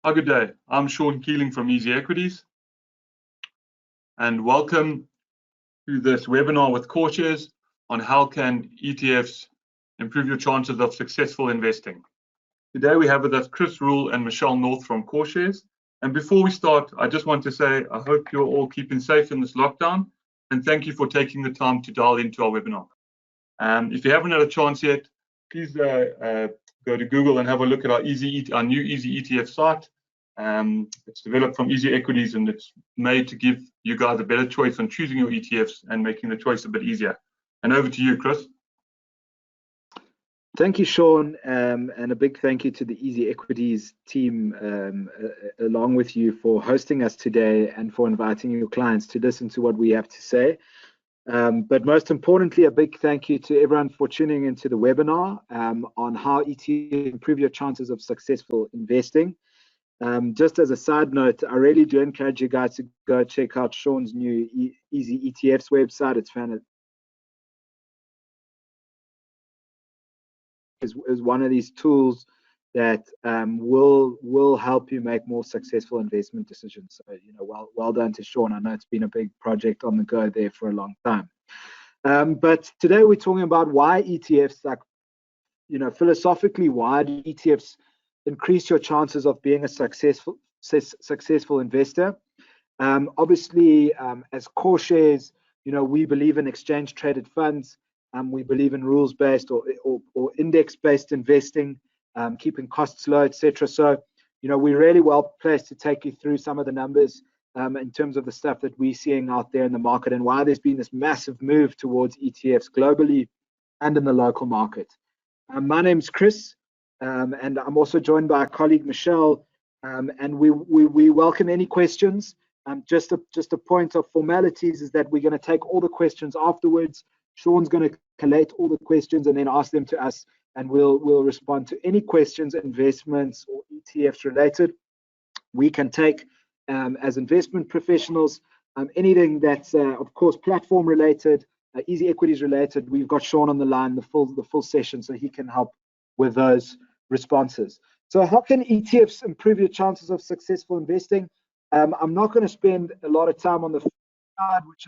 Good day. I'm Shaun Keeling from Equities, and welcome to this webinar with CoreShares on how can ETFs improve your chances of successful investing. Today we have with us Chris Rule and Michelle North from CoreShares. And before we start, I just want to say I hope you're all keeping safe in this lockdown, and thank you for taking the time to dial into our webinar. If you haven't had a chance yet, please go to Google and have a look at our new Easy ETF site. It's developed from Easy Equities, and it's made to give you guys a better choice on choosing your ETFs and making the choice a bit easier. And over to you, Chris. Thank you, Shaun, and a big thank you to the Easy Equities team along with you for hosting us today and for inviting your clients to listen to what we have to say. But most importantly, a big thank you to everyone for tuning into the webinar on how ETFs improve your chances of successful investing. Just as a side note, I really do encourage you guys to go check out Shaun's new Easy ETFs website. It's fantastic. Is one of these tools that will help you make more successful investment decisions. So, well done to Shaun. I know it's been a big project on the go there for a long time. But today we're talking about why ETFs, philosophically, why do ETFs increase your chances of being a successful investor? Obviously, as CoreShares, we believe in exchange traded funds. We believe in rules-based or index-based investing, keeping costs low, etc. So, we're really well placed to take you through some of the numbers in terms of the stuff that we're seeing out there in the market and why there's been this massive move towards ETFs globally and in the local market. My name's Chris, and I'm also joined by a colleague, Michelle, and we welcome any questions. Just a point of formalities is that we're going to take all the questions afterwards. Shaun's going to collate all the questions and then ask them to us, and we'll respond to any questions, investments or ETFs related. We can take as investment professionals anything that's of course platform related, Easy Equities related. We've got Shaun on the line the full session, so he can help with those responses. So how can ETFs improve your chances of successful investing? I'm not going to spend a lot of time on the side, which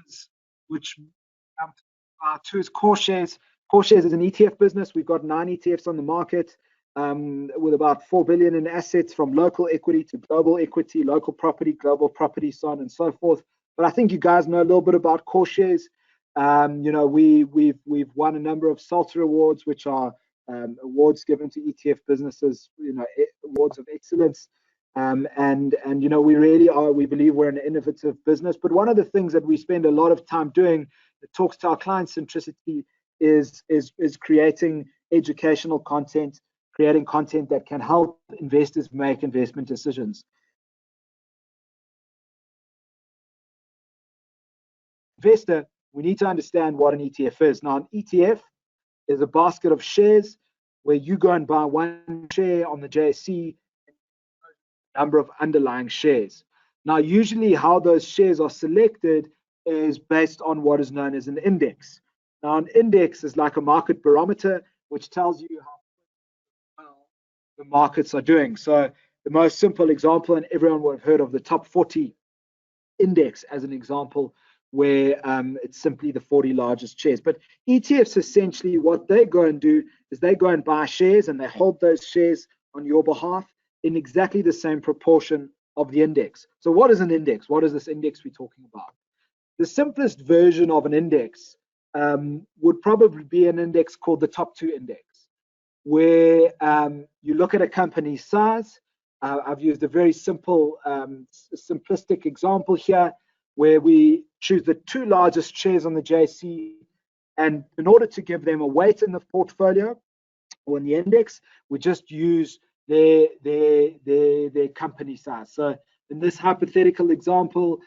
is CoreShares. CoreShares is an ETF business. We've got 9 ETFs on the market with about 4 billion in assets, from local equity to global equity, local property, global property, so on and so forth. But I think you guys know a little bit about CoreShares. We've won a number of Salter Awards, which are awards given to ETF businesses, awards of excellence. And we really are. We believe we're an innovative business. But one of the things that we spend a lot of time doing that talks to our client centricity is creating educational content, creating content that can help investors make investment decisions. Investor, we need to understand what an ETF is. Now, an ETF is a basket of shares where you go and buy one share on the JSE, number of underlying shares. Now, usually how those shares are selected is based on what is known as an index. Now, an index is like a market barometer, which tells you how well the markets are doing. So the most simple example, and everyone would have heard of the top 40 index as an example, where it's simply the 40 largest shares. But ETFs, essentially what they go and do is they go and buy shares, and they hold those shares on your behalf in exactly the same proportion of the index. So what is an index? What is this index we're talking about? The simplest version of an index would probably be an index called the top 2 index, where you look at a company's size. I've used a very simple, simplistic example here, where we choose the 2 largest shares on the JSE, and in order to give them a weight in the portfolio or in the index, we just use their company size. So in this hypothetical example,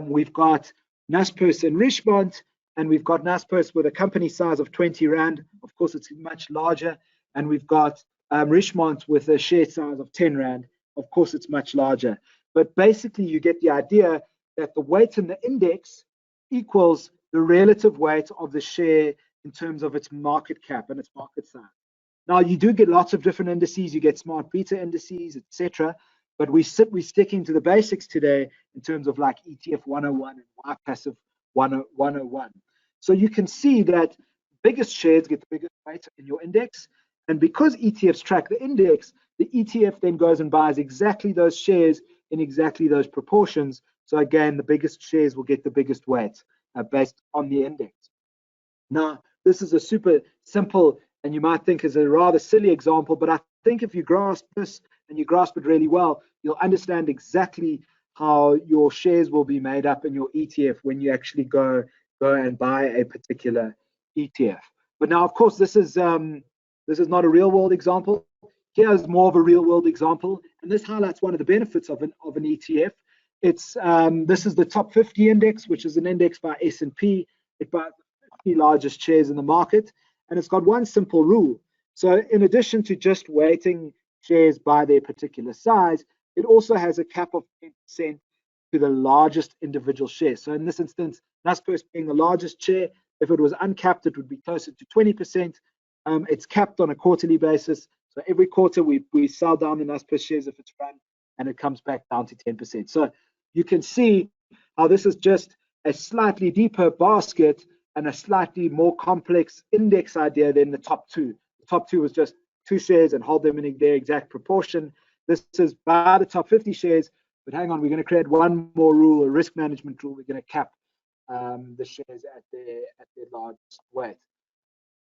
we've got Naspers and Richemont, and we've got Naspers with a company size of 20 Rand. Of course, it's much larger. And we've got Richemont with a share size of 10 Rand. Of course, it's much larger. But basically, you get the idea that the weight in the index equals the relative weight of the share in terms of its market cap and its market size. Now, you do get lots of different indices. You get smart beta indices, etc. but we're sticking to the basics today in terms of like ETF 101 and why passive 101. So you can see that biggest shares get the biggest weight in your index, and because ETFs track the index, the ETF then goes and buys exactly those shares in exactly those proportions. So again, the biggest shares will get the biggest weight based on the index. Now, this is a super simple, and you might think is a rather silly example, but I think if you grasp this and you grasp it really well, you'll understand exactly how your shares will be made up in your ETF when you actually go and buy a particular ETF. But now, of course, this is not a real world example. Here's more of a real world example, and this highlights one of the benefits of an ETF. It's this is the top 50 index, which is an index by S&P. It buys the 50 largest shares in the market, and it's got one simple rule. So in addition to just weighting shares by their particular size, it also has a cap of 10% to the largest individual share. So in this instance, Naspers being the largest share, if it was uncapped, it would be closer to 20%. It's capped on a quarterly basis. So every quarter we sell down the Naspers shares if it's run, and it comes back down to 10%. So you can see how this is just a slightly deeper basket and a slightly more complex index idea than the top two. The top two was just 2 shares and hold them in their exact proportion. This is by the top 50 shares, but hang on, we're going to create one more rule, a risk management rule. We're going to cap the shares at their largest weight.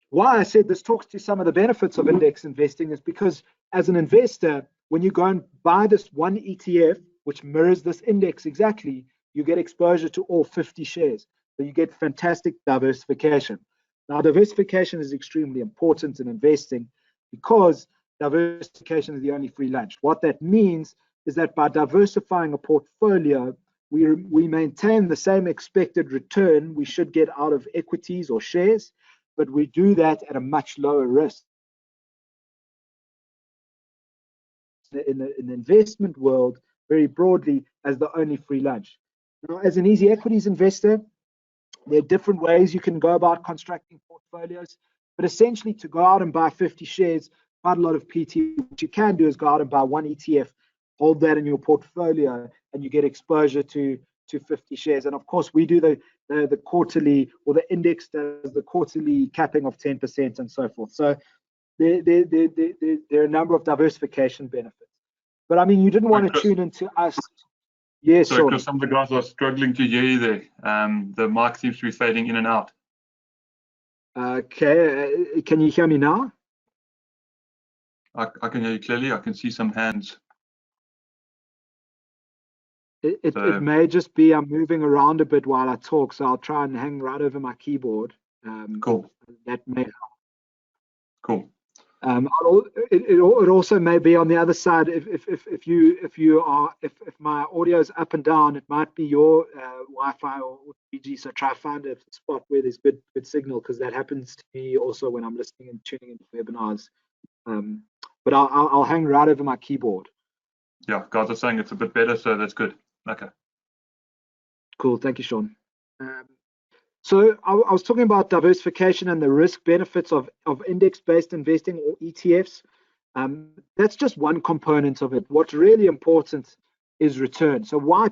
Why I said this talks to some of the benefits of index investing is because as an investor, when you go and buy this one ETF, which mirrors this index exactly, you get exposure to all 50 shares. So you get fantastic diversification. Now, diversification is extremely important in investing because diversification is the only free lunch. What that means is that by diversifying a portfolio, we maintain the same expected return we should get out of equities or shares, but we do that at a much lower risk. In the investment world, very broadly, as the only free lunch. Now, as an easy equities investor, there are different ways you can go about constructing portfolios, but essentially to go out and buy 50 shares, quite a lot of PT. What you can do is go out and buy one ETF, hold that in your portfolio, and you get exposure to 50 shares. And of course, we do the quarterly, or the index does the quarterly capping of 10% and so forth. So there are a number of diversification benefits. But I mean, you didn't want to tune into us. Yes, Sorry, because some of the guys are struggling to hear you there. The mic seems to be fading in and out. Okay, can you hear me now? I can hear you clearly. I can see some hands. It may just be I'm moving around a bit while I talk, so I'll try and hang right over my keyboard. Cool. That may help. Cool. It also may be on the other side. If my audio is up and down, it might be your Wi-Fi or 3G. So try to find a spot where there's good signal, because that happens to me also when I'm listening and tuning into webinars. But I'll hang right over my keyboard. Yeah, guys are saying it's a bit better, so that's good. Okay. Cool. Thank you, Shaun. So I was talking about diversification and the risk benefits of index-based investing, or ETFs. That's just one component of it. What's really important is return. So why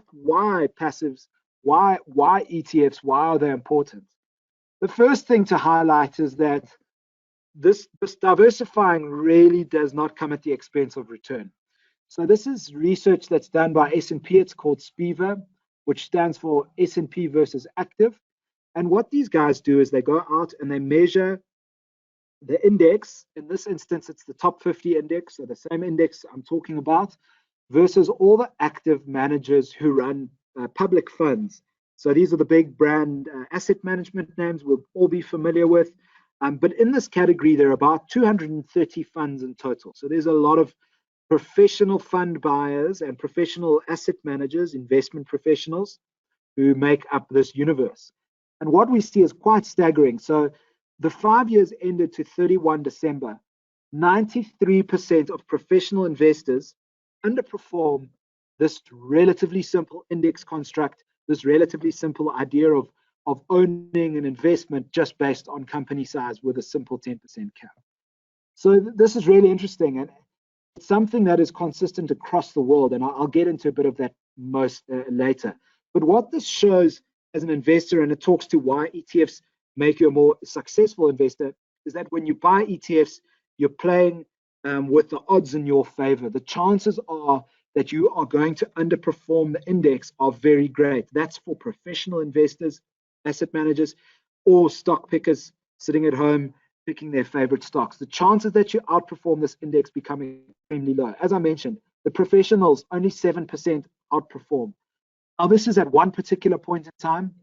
passives? Why ETFs? Why are they important? The first thing to highlight is that this diversifying really does not come at the expense of return. So this is research that's done by S&P. It's called SPIVA, which stands for S&P versus active. And what these guys do is they go out and they measure the index. In this instance, it's the top 50 index, so the same index I'm talking about, versus all the active managers who run public funds. So these are the big brand asset management names we'll all be familiar with. But in this category, there are about 230 funds in total. So there's a lot of professional fund buyers and professional asset managers, investment professionals, who make up this universe. And what we see is quite staggering. So the 5 years ended to 31 December, 93% of professional investors underperform this relatively simple index construct, this relatively simple idea of owning an investment just based on company size with a simple 10% cap. So this is really interesting. And it's something that is consistent across the world, and I'll get into a bit of that later. But what this shows as an investor, and it talks to why ETFs make you a more successful investor, is that when you buy ETFs, you're playing with the odds in your favor. The chances are that you are going to underperform the index are very great. That's for professional investors, asset managers, or stock pickers sitting at home picking their favorite stocks. The chances that you outperform this index become extremely low. As I mentioned, the professionals only 7% outperform. Now, this is at one particular point in time,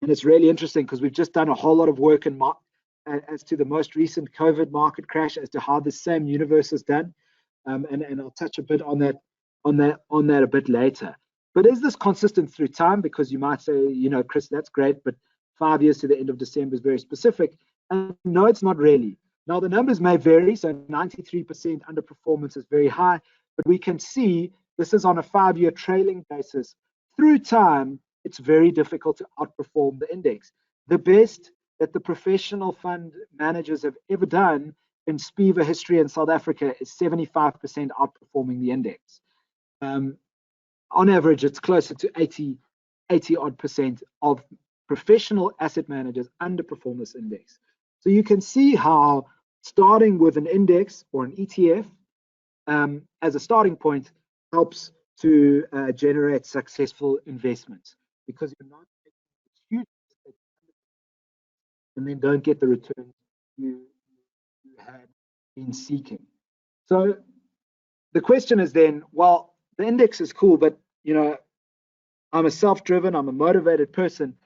and it's really interesting because we've just done a whole lot of work as to the most recent COVID market crash, as to how the same universe is done, and I'll touch a bit on that a bit later. But is this consistent through time? Because you might say, Chris, that's great, but 5 years to the end of December is very specific. And no, it's not really. Now, the numbers may vary, so 93% underperformance is very high, but we can see this is on a 5-year trailing basis. Through time, it's very difficult to outperform the index. The best that the professional fund managers have ever done in SPIVA history in South Africa is 75% outperforming the index. On average, it's closer to 80 odd percent of professional asset managers underperform this index. So you can see how starting with an index or an ETF as a starting point helps to generate successful investments, because you're not taking huge and then don't get the return you had been seeking. So the question is then, well, the index is cool, but I'm a self-driven, I'm a motivated person.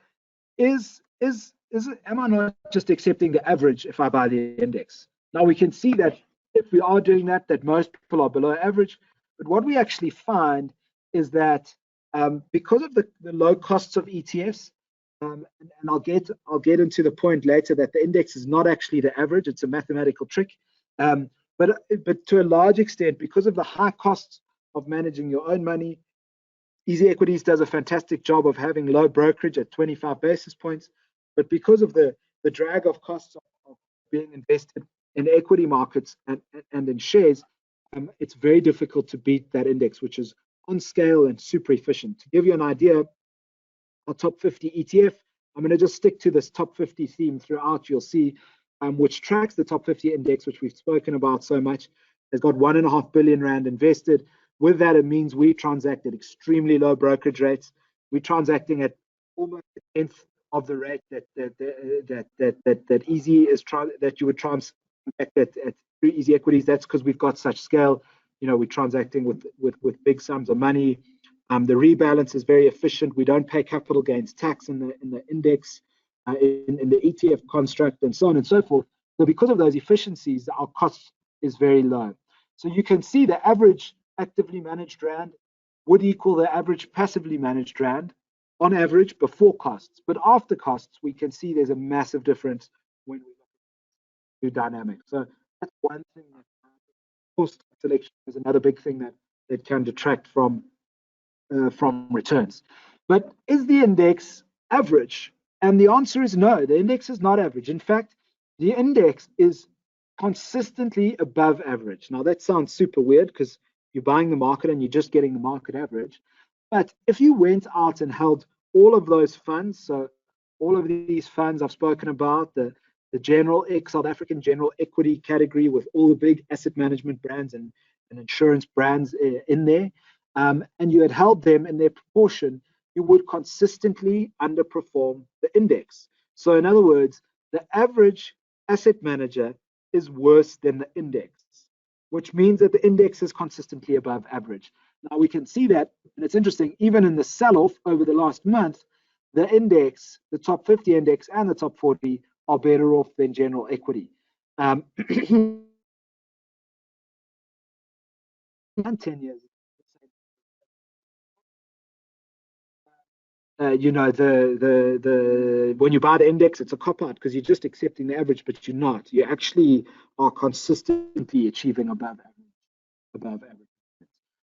Am I not just accepting the average if I buy the index? Now we can see that if we are doing that most people are below average. But what we actually find is that because of the low costs of ETFs, and I'll get into the point later that the index is not actually the average; it's a mathematical trick. But to a large extent, because of the high costs of managing your own money, Easy Equities does a fantastic job of having low brokerage at 25 basis points. But because of the drag of costs of being invested in equity markets and in shares, it's very difficult to beat that index, which is on scale and super efficient. To give you an idea, our top 50 ETF, I'm going to just stick to this top 50 theme throughout. You'll see which tracks the top 50 index, which we've spoken about so much, has got 1.5 billion rand invested. With that, it means we transact at extremely low brokerage rates. We're transacting at almost a tenth of the rate that Easy is that you would transact at through Easy Equities. That's because we've got such scale. We're transacting with big sums of money. The rebalance is very efficient. We don't pay capital gains tax in the index, in the ETF construct, and so on and so forth. So because of those efficiencies, our cost is very low. So you can see the average actively managed rand would equal the average passively managed rand on average before costs. But after costs, we can see there's a massive difference when we look at the dynamics. So that's one thing. Cost selection is another big thing that can detract from returns. But is the index average? And the answer is no, the index is not average. In fact, the index is consistently above average. Now that sounds super weird because you're buying the market and you're just getting the market average. But if you went out and held all of those funds, so all of these funds I've spoken about, the South African general equity category with all the big asset management brands and insurance brands in there, and you had held them in their proportion, you would consistently underperform the index. So in other words, the average asset manager is worse than the index, which means that the index is consistently above average. Now we can see that, and it's interesting, even in the sell-off over the last month, the index, the top 50 index and the top 40 are better off than general equity. 10 years. When you buy the index, it's a cop-out because you're just accepting the average, but you're not. You actually are consistently achieving above average.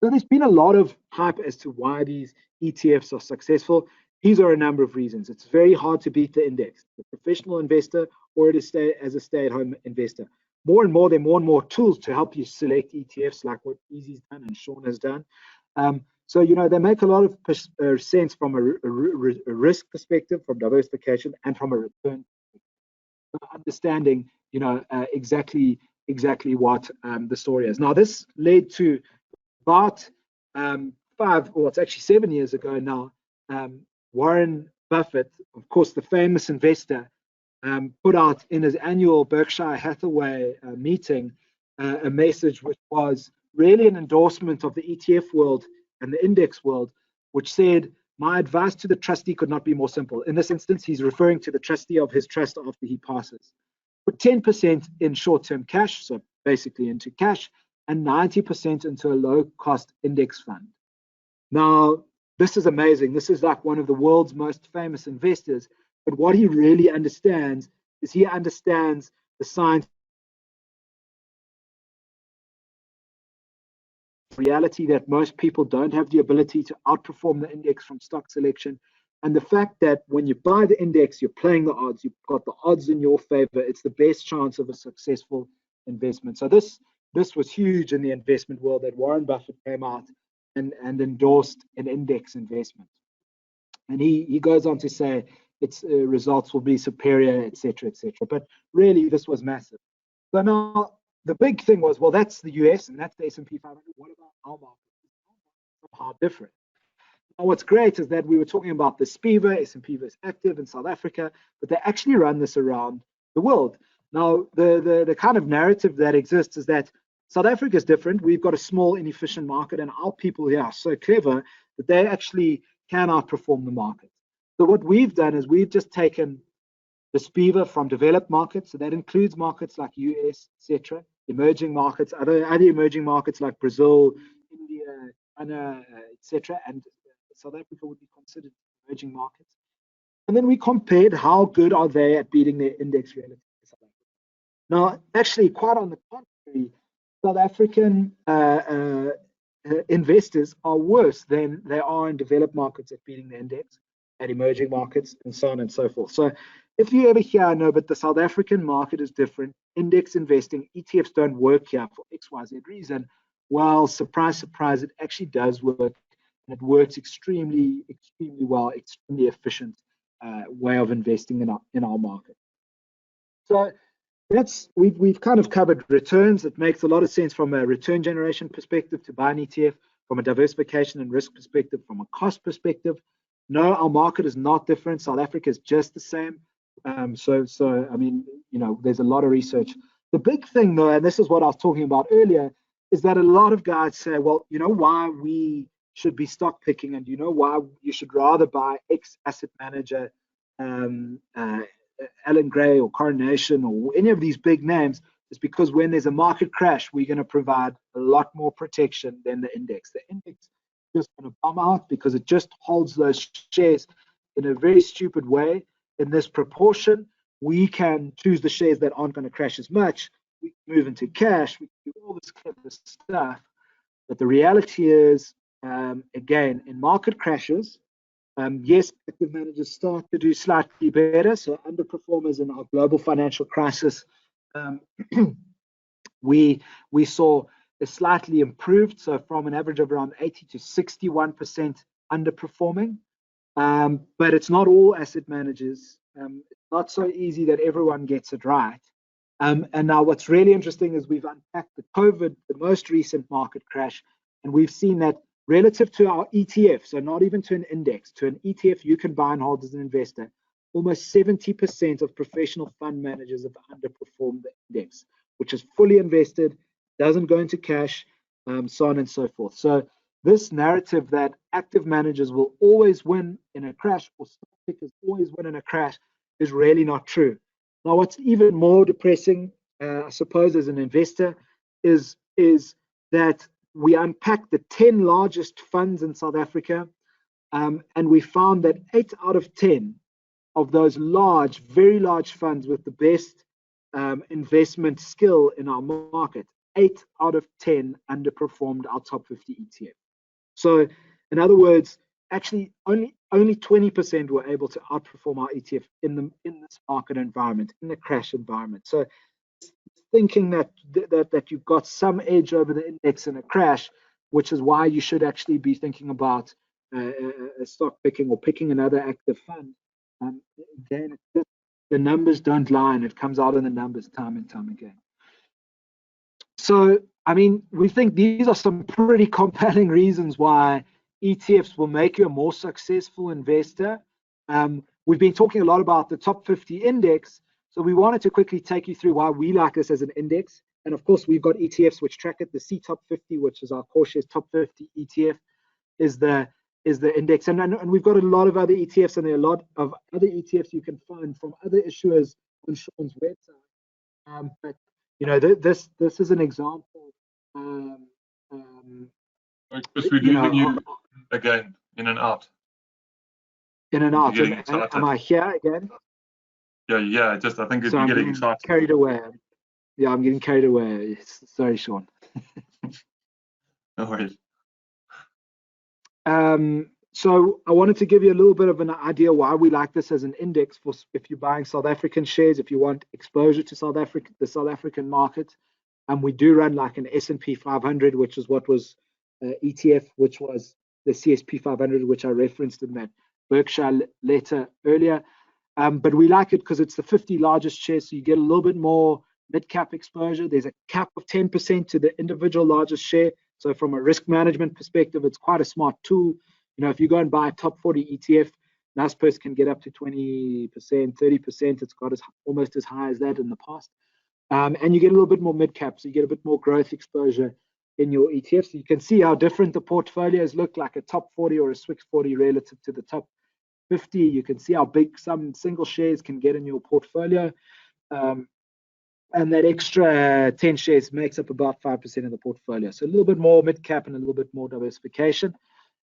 So there's been a lot of hype as to why these ETFs are successful. These are a number of reasons. It's very hard to beat the index. The professional investor or as a stay-at-home investor. more and more, there are more and more tools to help you select ETFs, like what Easy's done and Shaun has done. So, you know, they make a lot of sense from a risk perspective, from diversification, and from a return understanding, you know, exactly what the story is. Now, this led to about 7 years ago now, Warren Buffett, of course, the famous investor, put out in his annual Berkshire Hathaway meeting a message which was really an endorsement of the ETF world and the index world, which said, "My advice to the trustee could not be more simple." In this instance, he's referring to the trustee of his trust after he passes. Put 10% in short-term cash, so basically into cash, and 90% into a low-cost index fund. Now, this is amazing. This is like one of the world's most famous investors. But what he really understands is he understands the science, reality that most people don't have the ability to outperform the index from stock selection. And the fact that when you buy the index, you're playing the odds, you've got the odds in your favor. It's the best chance of a successful investment. So this was huge in the investment world, that Warren Buffett came out and endorsed an index investment. And he goes on to say its results will be superior, etc., etc. But really, this was massive. So now the big thing was, well, that's the US and that's the S&P 500. What about our market? Somehow different. Now, what's great is that we were talking about the SPIVA, S&P versus Active in South Africa, but they actually run this around the world. Now, the kind of narrative that exists is that South Africa is different. We've got a small, inefficient market, and our people here are so clever that they actually can outperform the market. So what we've done is we've just taken the SPIVA from developed markets, so that includes markets like US, etc., emerging markets, other emerging markets like Brazil, India, China, etc., and South Africa would be considered emerging markets. And then we compared how good are they at beating their index relative to South Africa. Now, actually, quite on the contrary, South African investors are worse than they are in developed markets at beating the index, at emerging markets, and so on and so forth. So if you ever hear, no, but the South African market is different, index investing, ETFs don't work here for XYZ reason, well, surprise, surprise, it actually does work. And it works extremely, extremely well, extremely efficient way of investing in our market. So we've kind of covered returns. It makes a lot of sense from a return generation perspective to buy an ETF, from a diversification and risk perspective, from a cost perspective. No, our market is not different. South Africa is just the same. So I mean, you know, there's a lot of research. The big thing, though, and this is what I was talking about earlier, is that a lot of guys say, well, you know why we should be stock picking, and you know why you should rather buy X asset manager, Allen Gray or Coronation or any of these big names, is because when there's a market crash, we're going to provide a lot more protection than the index. The index is just going to bomb out because it just holds those shares in a very stupid way. In this proportion, we can choose the shares that aren't going to crash as much. We can move into cash. We can do all this clever stuff. But the reality is, again, in market crashes, yes, active managers start to do slightly better. So underperformers in our global financial crisis, we saw a slightly improved, so from an average of around 80 to 61% underperforming. But it's not all asset managers. It's not so easy that everyone gets it right. And now what's really interesting is we've unpacked the most recent market crash, and we've seen that relative to our ETF, so not even to an index, to an ETF you can buy and hold as an investor, almost 70% of professional fund managers have underperformed the index, which is fully invested, doesn't go into cash, so on and so forth. So this narrative that active managers will always win in a crash, or stock pickers always win in a crash, is really not true. Now, what's even more depressing, I suppose, as an investor, is that we unpacked the 10 largest funds in South Africa, and we found that 8 out of 10 of those large, very large funds with the best investment skill in our market, 8 out of 10 underperformed our top 50 ETF. So, in other words, actually only 20% were able to outperform our ETF in this market environment, in the crash environment. So thinking that you've got some edge over the index in a crash, which is why you should actually be thinking about a stock picking or picking another active fund. Again, the numbers don't lie, and it comes out in the numbers time and time again. So, I mean, we think these are some pretty compelling reasons why ETFs will make you a more successful investor. We've been talking a lot about the top 50 index, so we wanted to quickly take you through why we like this as an index. And of course, we've got ETFs which track it. The C Top 50, which is our CoreShares Top 50 ETF, is the index. And we've got a lot of other ETFs, and there are a lot of other ETFs you can find from other issuers on Shaun's website. But you know, this is an example. Because we're losing you again, in and out. In and out. Am I here again? Yeah. I think so you're getting excited. Carried away. Yeah, I'm getting carried away. Sorry, Shaun. No worries. So I wanted to give you a little bit of an idea why we like this as an index for if you're buying South African shares, if you want exposure to South Africa, the South African market. And we do run like an S&P 500, which is what was ETF, which was the CSP 500, which I referenced in that Berkshire letter earlier. But we like it because it's the 50 largest shares, so you get a little bit more mid-cap exposure. There's a cap of 10% to the individual largest share. So from a risk management perspective, it's quite a smart tool. You know, if you go and buy a top 40 ETF, Naspers can get up to 20%, 30%. It's got almost as high as that in the past. And you get a little bit more mid-cap, so you get a bit more growth exposure in your ETFs. So you can see how different the portfolios look, like a top 40 or a Swiss 40 relative to the top 50. You can see how big some single shares can get in your portfolio. And that extra 10 shares makes up about 5% of the portfolio. So a little bit more mid-cap and a little bit more diversification.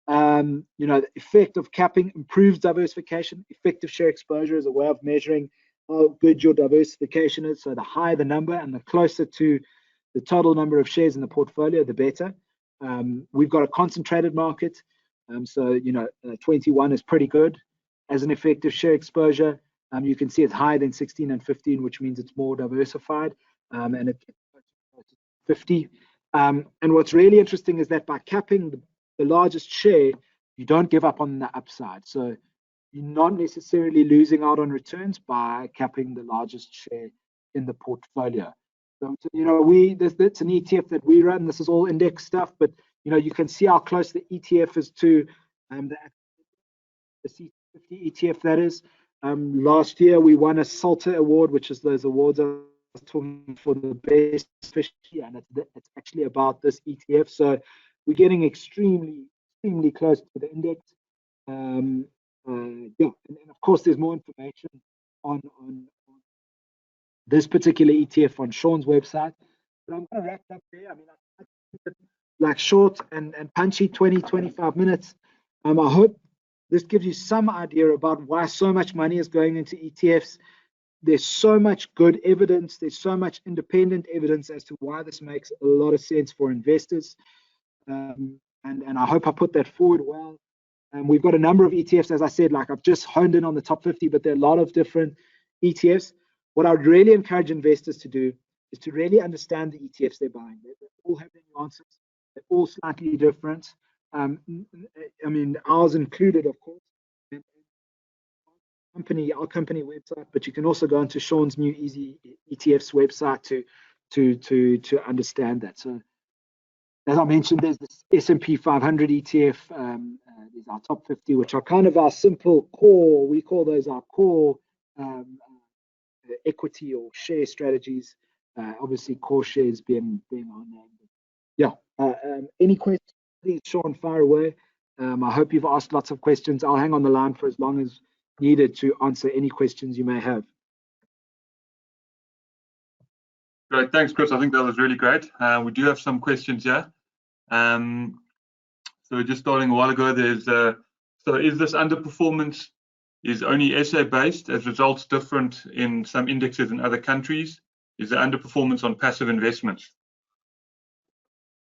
You know, the effect of capping improves diversification. Effective share exposure is a way of measuring how good your diversification is. So the higher the number and the closer to the total number of shares in the portfolio, the better. We've got a concentrated market. So, you know, 21 is pretty good as an effective share exposure. You can see it's higher than 16 and 15, which means it's more diversified. And it's 50. And what's really interesting is that by capping the largest share, you don't give up on the upside. So you're not necessarily losing out on returns by capping the largest share in the portfolio. So you know, that's an ETF that we run. This is all index stuff, but you know, you can see how close the ETF is to the C50 ETF. That is. Last year we won a Salter Award, which is those awards I was talking for the best fishy, and it's actually about this ETF. So we're getting extremely close to the index. Yeah, and of course there's more information on this particular ETF on Shaun's website. But I'm going to wrap up there. I mean, I think that like short and punchy, 20-25 minutes. I hope this gives you some idea about why so much money is going into ETFs. There's so much good evidence. There's so much independent evidence as to why this makes a lot of sense for investors. And I hope I put that forward well. We've got a number of ETFs, as I said, like I've just honed in on the top 50, but there are a lot of different ETFs. What I would really encourage investors to do is to really understand the ETFs they're buying. They all have their nuances. They're all slightly different. I mean, ours included, of course, our company website, but you can also go onto Shaun's new Easy ETFs website to understand that. So, as I mentioned, there's this S&P 500 ETF. There's our top 50, which are kind of our simple core. We call those our core equity or share strategies. Obviously, CoreShares being our name. Yeah. Any questions? Please, Shaun, fire away. I hope you've asked lots of questions. I'll hang on the line for as long as needed to answer any questions you may have. Great, thanks, Chris. I think that was really great. We do have some questions here. So just starting a while ago, there's so is this underperformance is only SA based as results different in some indexes in other countries? Is there underperformance on passive investments?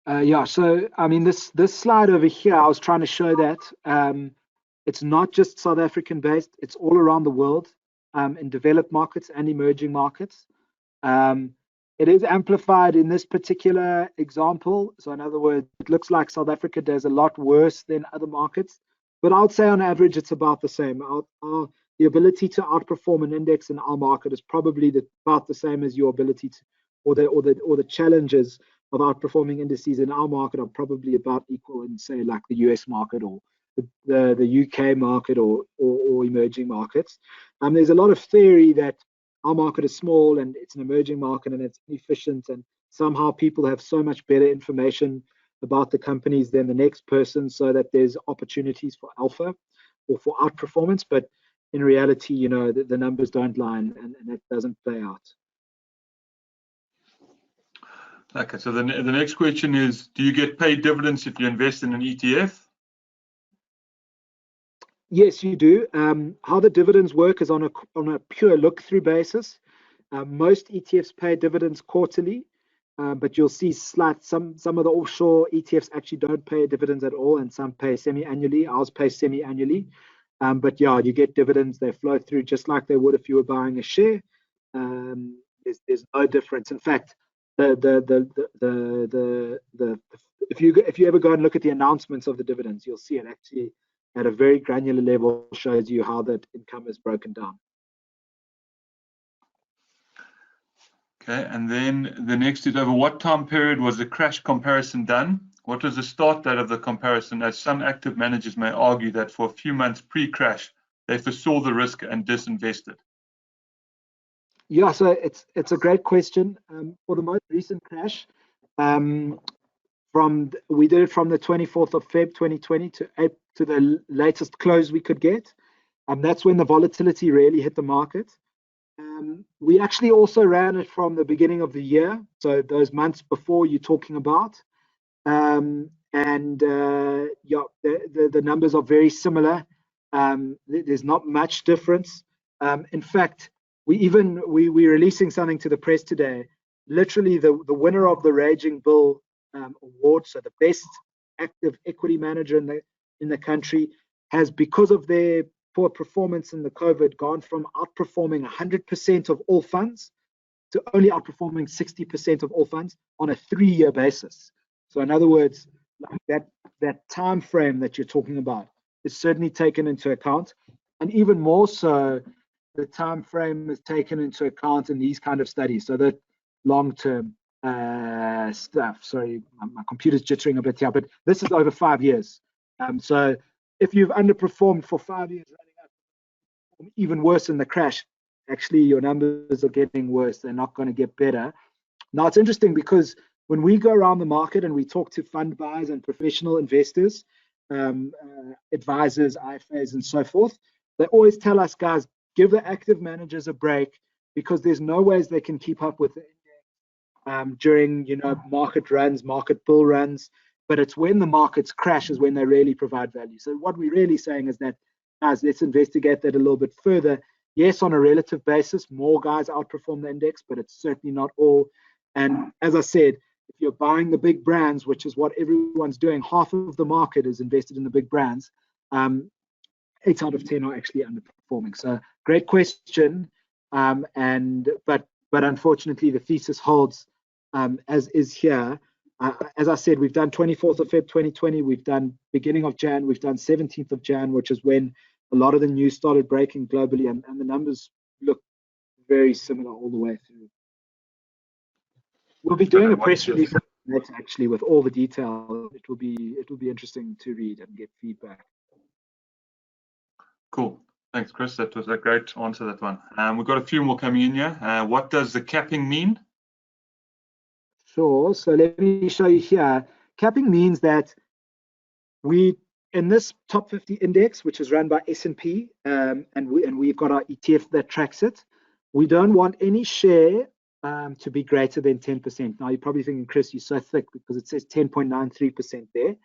Yeah, so I mean, this slide over here, I was trying to show that it's not just South African based, it's all around the world in developed markets and emerging markets. It is amplified in this particular example. So in other words, it looks like South Africa does a lot worse than other markets, but I'd say on average it's about the same. The ability to outperform an index in our market is probably about the same as your ability to, or the challenges of outperforming indices in our market are probably about equal in, say, like the US market or the UK market or emerging markets. There's a lot of theory that our market is small and it's an emerging market and it's efficient, and somehow people have so much better information about the companies than the next person, so that there's opportunities for alpha or for outperformance. But in reality, you know, the numbers don't lie, and that doesn't play out. Okay, so the next question is, do you get paid dividends if you invest in an ETF? Yes, you do. How the dividends work is on a pure look-through basis. Most ETFs pay dividends quarterly, but you'll see some of the offshore ETFs actually don't pay dividends at all, and some pay semi-annually. Ours pay semi-annually. But yeah, you get dividends. They flow through just like they would if you were buying a share. There's no difference. In fact, if you ever go and look at the announcements of the dividends, you'll see it actually at a very granular level shows you how that income is broken down. Okay, and then the next is, over what time period was the crash comparison done? What was the start date of the comparison, as some active managers may argue that for a few months pre-crash, they foresaw the risk and disinvested? Yeah, so it's a great question. For the most recent crash, we did it from the 24th of Feb 2020 to the latest close we could get. That's when the volatility really hit the market. We actually also ran it from the beginning of the year, so those months before you're talking about. Yeah, the numbers are very similar. There's not much difference. In fact, we're releasing something to the press today. Literally, the winner of the Raging Bull award, so the best active equity manager in the country, has, because of their poor performance in the COVID, gone from outperforming 100% of all funds to only outperforming 60% of all funds on a 3-year basis. So in other words, like that time frame that you're talking about is certainly taken into account, and even more so, the time frame is taken into account in these kind of studies. So that long-term stuff. Sorry, my computer's jittering a bit here, but this is over 5 years. So if you've underperformed for 5 years running up, even worse in the crash, actually your numbers are getting worse. They're not going to get better. Now it's interesting because when we go around the market and we talk to fund buyers and professional investors, advisors, IFAs, and so forth, they always tell us, guys, give the active managers a break, because there's no ways they can keep up with the index during, you know, market runs, market bull runs. But it's when the markets crash is when they really provide value. So what we're really saying is that, guys, let's investigate that a little bit further. Yes, on a relative basis, more guys outperform the index, but it's certainly not all. And as I said, if you're buying the big brands, which is what everyone's doing, half of the market is invested in the big brands. 8 out of 10 are actually underperforming. So great question. But unfortunately, the thesis holds as is here. As I said, we've done 24th of Feb 2020, we've done beginning of Jan, we've done 17th of Jan, which is when a lot of the news started breaking globally, and the numbers look very similar all the way through. We'll be doing a press release actually with all the detail. It will be interesting to read and get feedback. Cool. Thanks, Chris. That was a great answer, that one. We've got a few more coming in here. What does the capping mean? Sure. So let me show you here. Capping means that we, in this top 50 index, which is run by S&P, and we've got our ETF that tracks it, we don't want any share to be greater than 10%. Now, you're probably thinking, Chris, you're so thick, because it says 10.93% there.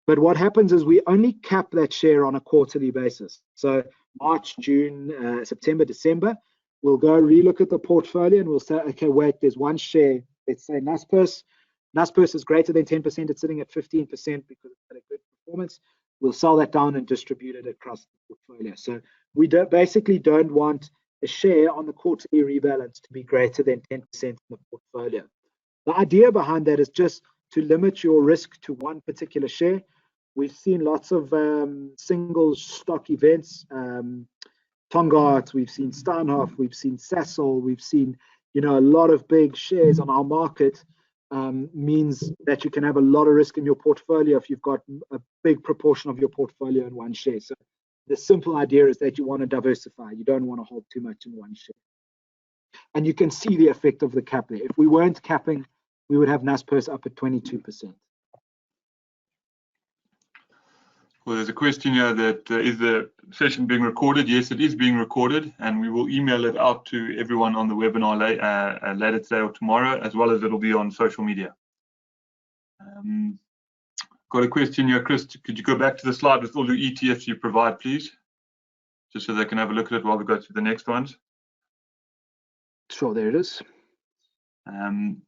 But what happens is we only cap that share on a quarterly basis. So March, June, September, December, we'll go relook at the portfolio and we'll say, okay, wait, there's one share, let's say Naspers. Naspers is greater than 10%. It's sitting at 15% because it's had a good performance. We'll sell that down and distribute it across the portfolio. So we basically don't want a share on the quarterly rebalance to be greater than 10% in the portfolio. The idea behind that is just to limit your risk to one particular share. We've seen lots of single stock events, Tongaat, we've seen Steinhoff, we've seen Sasol, we've seen, a lot of big shares on our market. Means that you can have a lot of risk in your portfolio if you've got a big proportion of your portfolio in one share. So the simple idea is that you want to diversify. You don't want to hold too much in one share. And you can see the effect of the cap there. If we weren't capping, we would have Naspers up at 22%. Well, there's a question here that is the session being recorded? Yes, it is being recorded, and we will email it out to everyone on the webinar later today or tomorrow, as well as it'll be on social media. Got a question here, Chris. Could you go back to the slide with all the ETFs you provide, please? Just so they can have a look at it while we go through the next ones. Sure, there it is. Can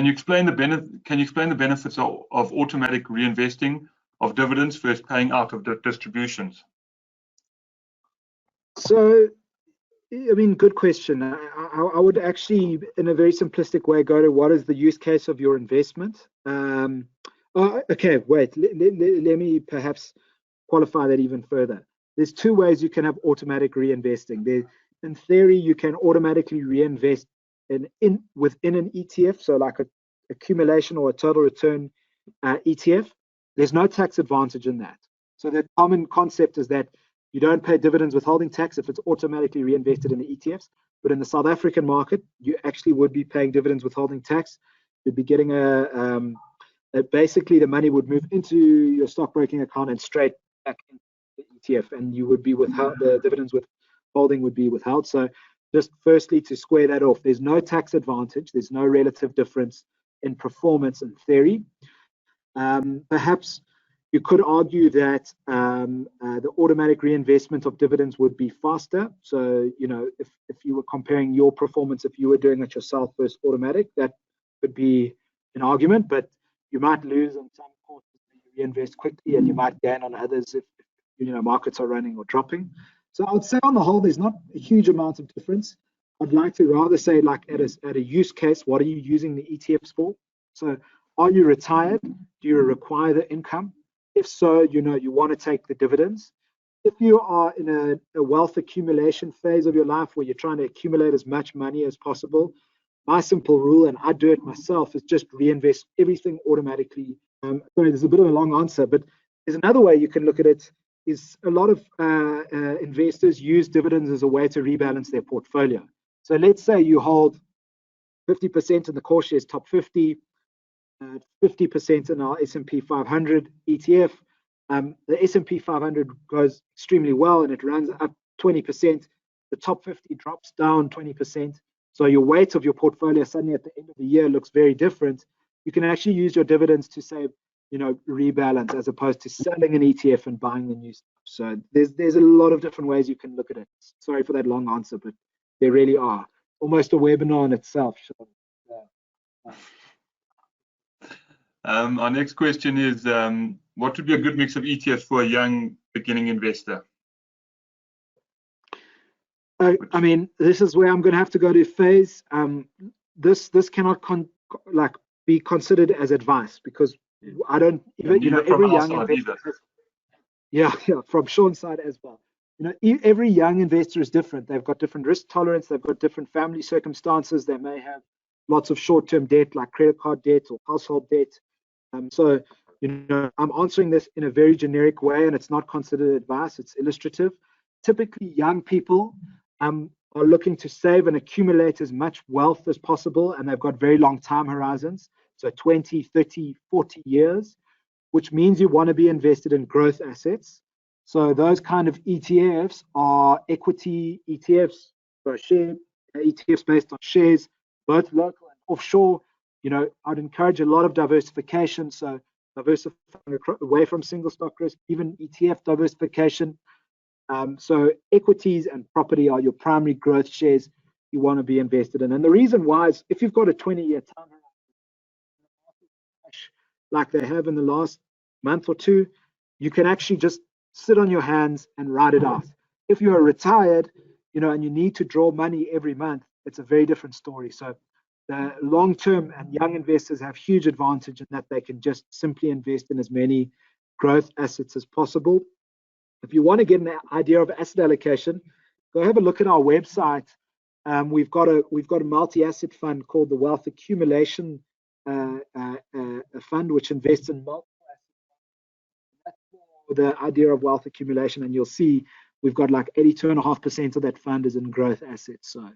you explain the benefits of automatic reinvesting of dividends versus paying out of the distributions? So, good question. I would actually, in a very simplistic way, go to what is the use case of your investment. Okay, wait, let me perhaps qualify that even further. There's two ways you can have automatic reinvesting. In theory, you can automatically reinvest within an ETF, so like a accumulation or a total return ETF. There's no tax advantage in that. So the common concept is that you don't pay dividends withholding tax if it's automatically reinvested in the ETFs. But in the South African market, you actually would be paying dividends withholding tax. You'd be getting basically the money would move into your stockbroking account and straight back into the ETF, and you would be withheld. The dividends withholding would be withheld. So just firstly, to square that off, there's no tax advantage. There's no relative difference in performance in theory. Perhaps you could argue that the automatic reinvestment of dividends would be faster. So, if you were comparing your performance, if you were doing it yourself versus automatic, that could be an argument, but you might lose on some courses that you reinvest quickly, and you might gain on others if markets are running or dropping. So I would say on the whole, there's not a huge amount of difference. I'd like to rather say, like at a use case, what are you using the ETFs for? So are you retired? Do you require the income? If so, you want to take the dividends. If you are in a wealth accumulation phase of your life where you're trying to accumulate as much money as possible, my simple rule, and I do it myself, is just reinvest everything automatically. Sorry, there's a bit of a long answer, but there's another way you can look at it. Is a lot of investors use dividends as a way to rebalance their portfolio. So let's say you hold 50% in the CoreShares top 50, 50% in our S&P 500 ETF. The S&P 500 goes extremely well and it runs up 20%. The top 50 drops down 20%. So your weight of your portfolio suddenly at the end of the year looks very different. You can actually use your dividends to say, rebalance, as opposed to selling an ETF and buying the new stuff. So there's a lot of different ways you can look at it. Sorry for that long answer, but there really are. Almost a webinar in itself. Our next question is, what would be a good mix of ETFs for a young beginning investor? This is where I'm going to have to go to phase. This cannot be considered as advice, because I don't even, every young investor. From Shaun's side as well. Every young investor is different. They've got different risk tolerance. They've got different family circumstances. They may have lots of short-term debt, like credit card debt or household debt. So, I'm answering this in a very generic way, and it's not considered advice. It's illustrative. Typically, young people are looking to save and accumulate as much wealth as possible, and they've got very long time horizons. So 20, 30, 40 years, which means you want to be invested in growth assets. So those kind of ETFs are equity ETFs, so share ETFs based on shares, both local and offshore. I'd encourage a lot of diversification. So diversifying away from single stock risk, even ETF diversification. So equities and property are your primary growth shares you want to be invested in. And the reason why is if you've got a 20-year time horizon, like they have in the last month or two, you can actually just sit on your hands and ride it out. If you are retired, and you need to draw money every month, it's a very different story. So the long-term and young investors have huge advantage in that they can just simply invest in as many growth assets as possible. If you want to get an idea of asset allocation, go have a look at our website. We've got a multi-asset fund called the Wealth Accumulation Fund, which invests in multiple assets. That's the idea of wealth accumulation, and you'll see we've got like 82.5% of that fund is in growth assets. So,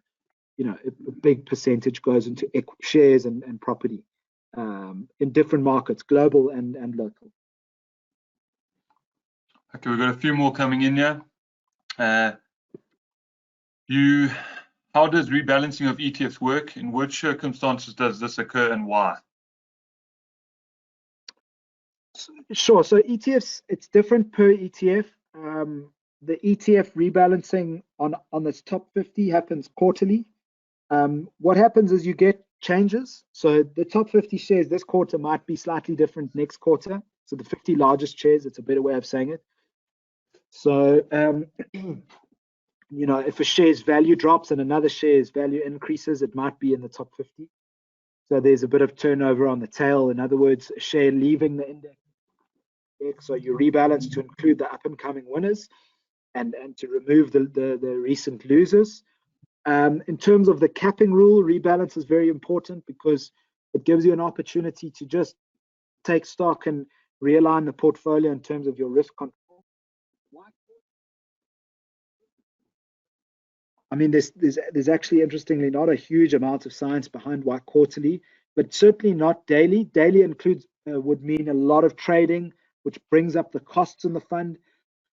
a big percentage goes into shares and property in different markets, global and local. Okay, we've got a few more coming in here. How does rebalancing of ETFs work? In which circumstances does this occur and why? Sure. So ETFs, it's different per ETF. The ETF rebalancing on this top 50 happens quarterly. What happens is you get changes. So the top 50 shares this quarter might be slightly different next quarter. So the 50 largest shares, it's a better way of saying it. So, if a share's value drops and another share's value increases, it might be in the top 50. So there's a bit of turnover on the tail. In other words, a share leaving the index. So you rebalance to include the up and coming winners and to remove the recent losers. In terms of the capping rule, rebalance is very important because it gives you an opportunity to just take stock and realign the portfolio in terms of your risk control. I mean, there's actually, interestingly, not a huge amount of science behind why quarterly, but certainly not daily. Daily would mean a lot of trading, which brings up the costs in the fund.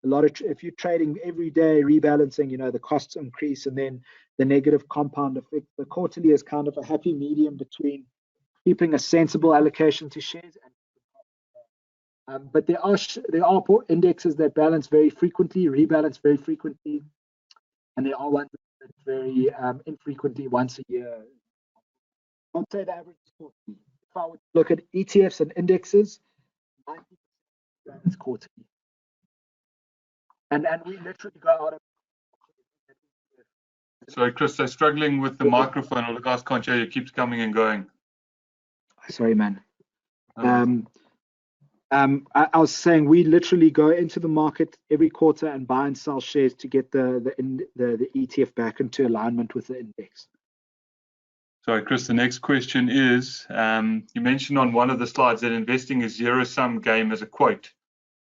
If you're trading every day, rebalancing, the costs increase, and then the negative compound effect. The quarterly is kind of a happy medium between keeping a sensible allocation to shares. But there are indexes that balance very frequently, rebalance very frequently, and there are ones that very infrequently, once a year. I'd say the average is quarterly. If I would look at ETFs and indexes, 90% is quarterly. And we literally go out of. Sorry, Chris, they're struggling with the microphone. All the guys can't hear you. It keeps coming and going. Sorry, man. I was saying we literally go into the market every quarter and buy and sell shares to get the ETF back into alignment with the index. Sorry, Chris, the next question is, you mentioned on one of the slides that investing is zero-sum game as a quote.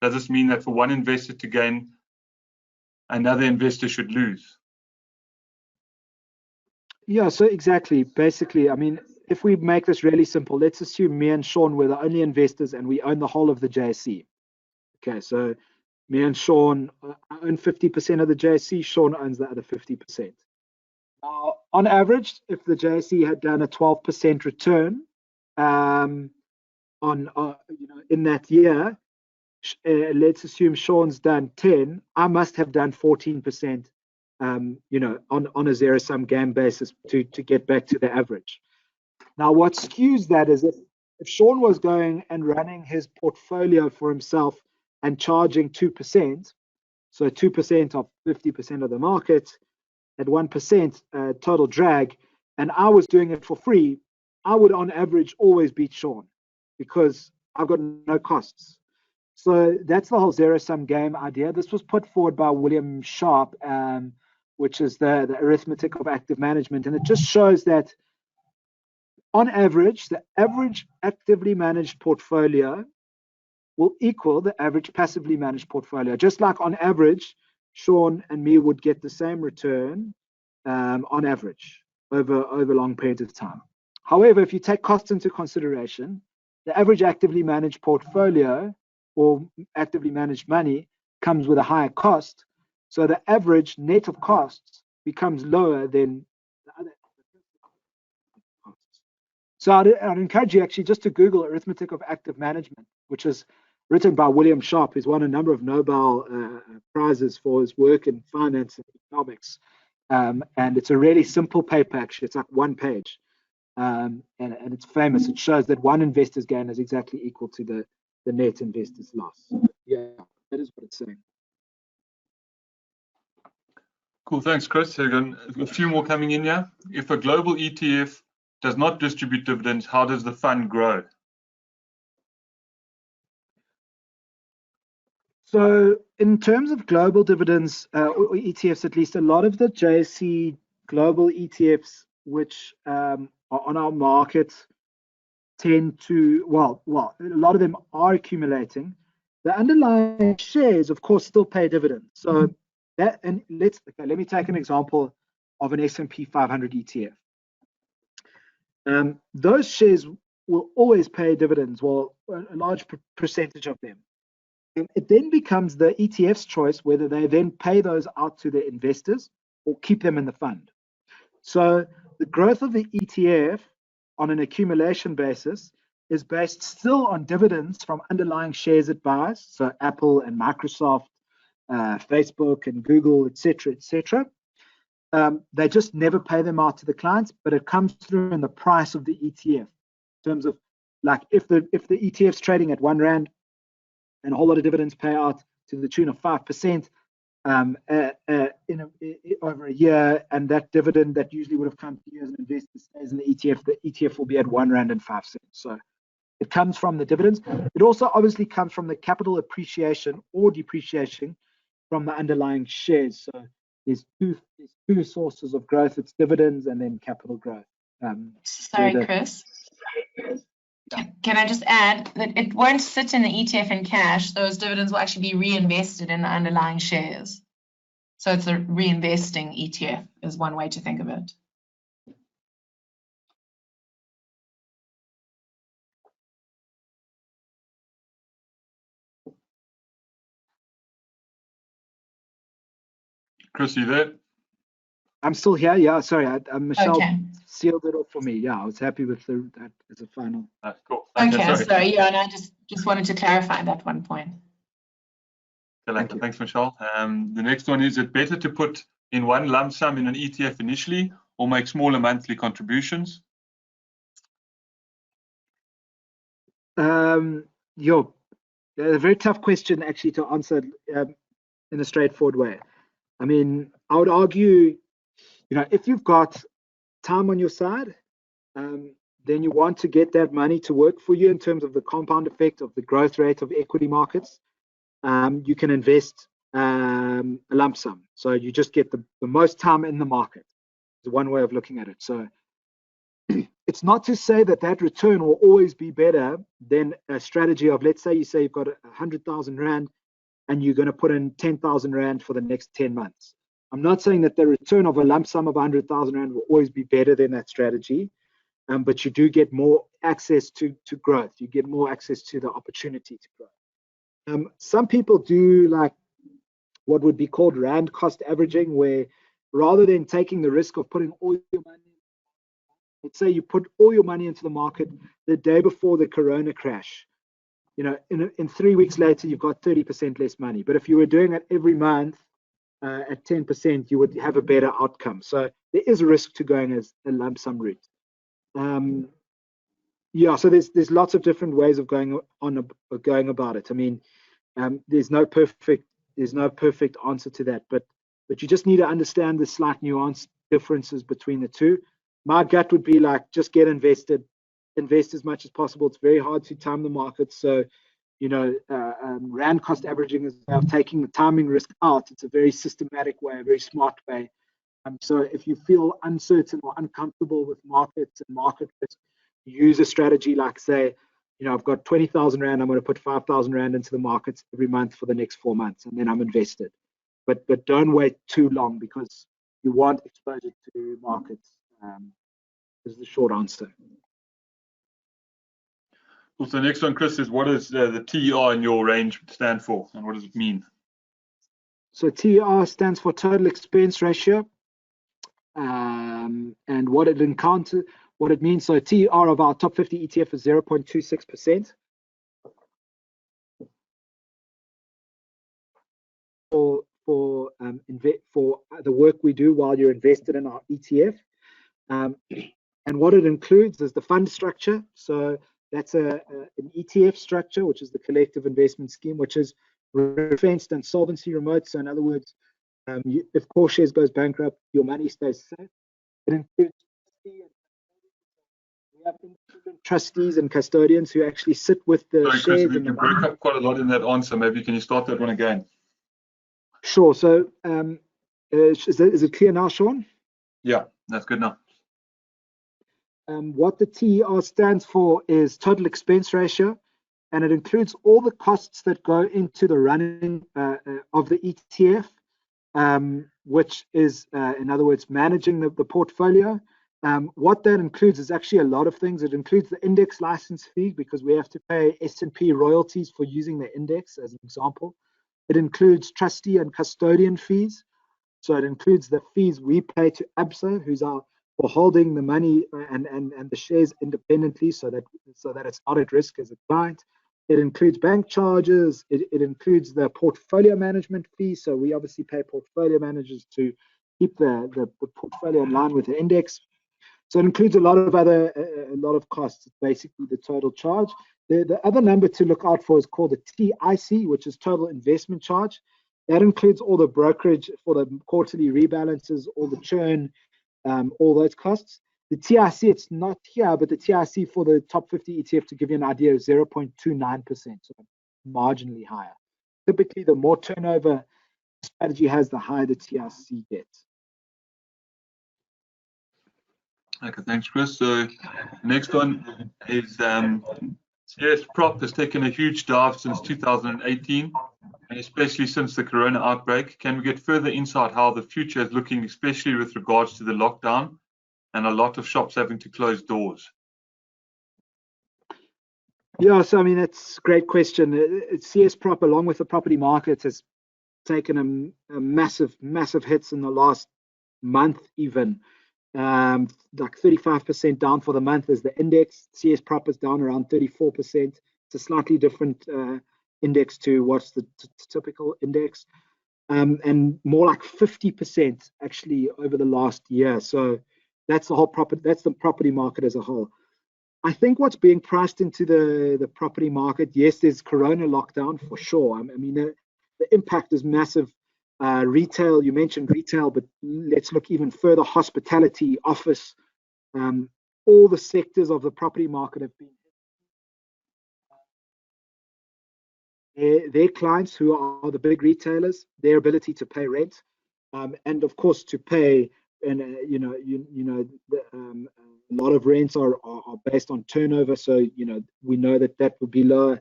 Does this mean that for one investor to gain, another investor should lose? Yeah, so exactly. Basically, I mean, if we make this really simple, let's assume me and Shaun were the only investors and we own the whole of the JSE. Okay, so me and Shaun own 50% of the JSE, Shaun owns the other 50%. Now, on average, if the JSE had done a 12% return in that year, let's assume Shaun's done 10, I must have done 14%, on a zero-sum game basis to get back to the average. Now, what skews that is if Shaun was going and running his portfolio for himself and charging 2%, so 2% of 50% of the market at 1% total drag, and I was doing it for free, I would on average always beat Shaun because I've got no costs. So that's the whole zero-sum game idea. This was put forward by William Sharp, which is the arithmetic of active management. And it just shows that on average, the average actively managed portfolio will equal the average passively managed portfolio. Just like on average, Shaun and me would get the same return on average over long periods of time. However, if you take costs into consideration, the average actively managed portfolio or actively managed money comes with a higher cost. So the average net of costs becomes lower than the other costs. So I'd encourage you actually just to Google arithmetic of active management, which is written by William Sharp, who's won a number of Nobel prizes for his work in finance and economics. And it's a really simple paper, actually. It's like one page. And it's famous. It shows that one investor's gain is exactly equal to the net investor's loss. So, yeah, that is what it's saying. Cool, thanks, Chris. Again, a few more coming in here. If a global ETF does not distribute dividends, how does the fund grow? So in terms of global dividends, or ETFs at least, a lot of the JSE global ETFs, which are on our market, tend to, well, a lot of them are accumulating. The underlying shares, of course, still pay dividends. So that, and let me take an example of an S&P 500 ETF. Those shares will always pay dividends, well, a large percentage of them. It then becomes the ETF's choice whether they then pay those out to their investors or keep them in the fund. So the growth of the ETF on an accumulation basis is based still on dividends from underlying shares it buys, so Apple and Microsoft, Facebook and Google, etc., etc. They just never pay them out to the clients, but it comes through in the price of the ETF. In terms of, like, if the ETF's trading at R1 and a whole lot of dividends pay out to the tune of 5% over a year, and that dividend that usually would have come to you as an investor stays in the ETF will be at R1.05. So it comes from the dividends. It also obviously comes from the capital appreciation or depreciation from the underlying shares. So there's two sources of growth. It's dividends and then capital growth. Sorry, Chris. Can I just add that it won't sit in the ETF in cash? Those dividends will actually be reinvested in the underlying shares. So it's a reinvesting ETF is one way to think of it. Chris, you there? I'm still here. Yeah, sorry. Michelle okay. Sealed it off for me. Yeah, I was happy with that as a final. Cool. Okay, sorry. Yeah, and I just wanted to clarify that one point. Thanks, Michelle. The next one is it better to put in one lump sum in an ETF initially or make smaller monthly contributions? A very tough question actually to answer in a straightforward way. I mean, I would argue, if you've got time on your side, then you want to get that money to work for you in terms of the compound effect of the growth rate of equity markets. You can invest a lump sum. So you just get the most time in the market. It's one way of looking at it. So it's not to say that return will always be better than a strategy of, let's say you've got 100,000 Rand and you're going to put in 10,000 Rand for the next 10 months. I'm not saying that the return of a lump sum of 100,000 Rand will always be better than that strategy, but you do get more access to growth. You get more access to the opportunity to grow. Some people do like what would be called Rand cost averaging, where rather than taking the risk of putting all your money, let's say you put all your money into the market the day before the Corona crash, in 3 weeks later, you've got 30% less money. But if you were doing it every month at 10%, you would have a better outcome. So there is a risk to going as a lump sum route. So there's lots of different ways of going about it. I mean, there's no perfect answer to that, but you just need to understand the slight nuance differences between the two. My gut would be like, just get invested, invest as much as possible. It's very hard to time the market. So, Rand cost averaging is about taking the timing risk out. It's a very systematic way, a very smart way. So if you feel uncertain or uncomfortable with markets and market risk, use a strategy like, say, I've got 20,000 Rand, I'm going to put 5,000 Rand into the markets every month for the next 4 months, and then I'm invested. But don't wait too long, because you want exposure to markets, is the short answer. So the next one, Chris, is what does the TER in your range stand for, and what does it mean? So TER stands for total expense ratio, and what it means. So TER of our top 50 ETF is 0.26%. For the work we do while you're invested in our ETF, and what it includes is the fund structure. So that's an ETF structure, which is the collective investment scheme, which is ring-fenced and solvency remote. So in other words, If CoreShares goes bankrupt, your money stays safe. It includes we have independent trustees and custodians who actually sit with the Sorry, Chris, shares. you broke up quite a lot in that answer. Maybe can you start that one again? Sure. So is it clear now, Shaun? Yeah, that's good now. What the TER stands for is total expense ratio, and it includes all the costs that go into the running of the ETF, which is, in other words, managing the portfolio. What that includes is actually a lot of things. It includes the index license fee because we have to pay S&P royalties for using the index, as an example. It includes trustee and custodian fees. So it includes the fees we pay to ABSA, who's our for holding the money and the shares independently, so that it's not at risk as a client. It includes bank charges. It includes the portfolio management fee. So we obviously pay portfolio managers to keep the portfolio in line with the index. So it includes a lot of costs. It's basically the total charge. The other number to look out for is called the TIC, which is total investment charge. That includes all the brokerage for the quarterly rebalances, all the churn, all those costs. The TIC, it's not here, but the TIC for the top 50 ETF, to give you an idea, is 0.29%, so marginally higher. Typically, the more turnover strategy has, the higher the TIC gets. Okay, thanks, Chris. So next one is CS Prop has taken a huge dive since 2018, and especially since the corona outbreak. Can we get further insight how the future is looking, especially with regards to the lockdown and a lot of shops having to close doors? Yeah, so I mean, that's a great question. CS Prop, along with the property market, has taken a massive hits in the last month even. Like 35% down for the month is the index. CS Prop is down around 34%. It's a slightly different index to what's the typical index, and more like 50% actually over the last year. So that's the whole property. That's the property market as a whole. I think what's being priced into the property market, yes, there's corona lockdown for sure. I mean, the impact is massive. Retail, you mentioned retail, but let's look even further. Hospitality, office, all the sectors of the property market have been their clients, who are the big retailers, their ability to pay rent, and of course to pay. And a lot of rents are based on turnover, so we know that would be lower.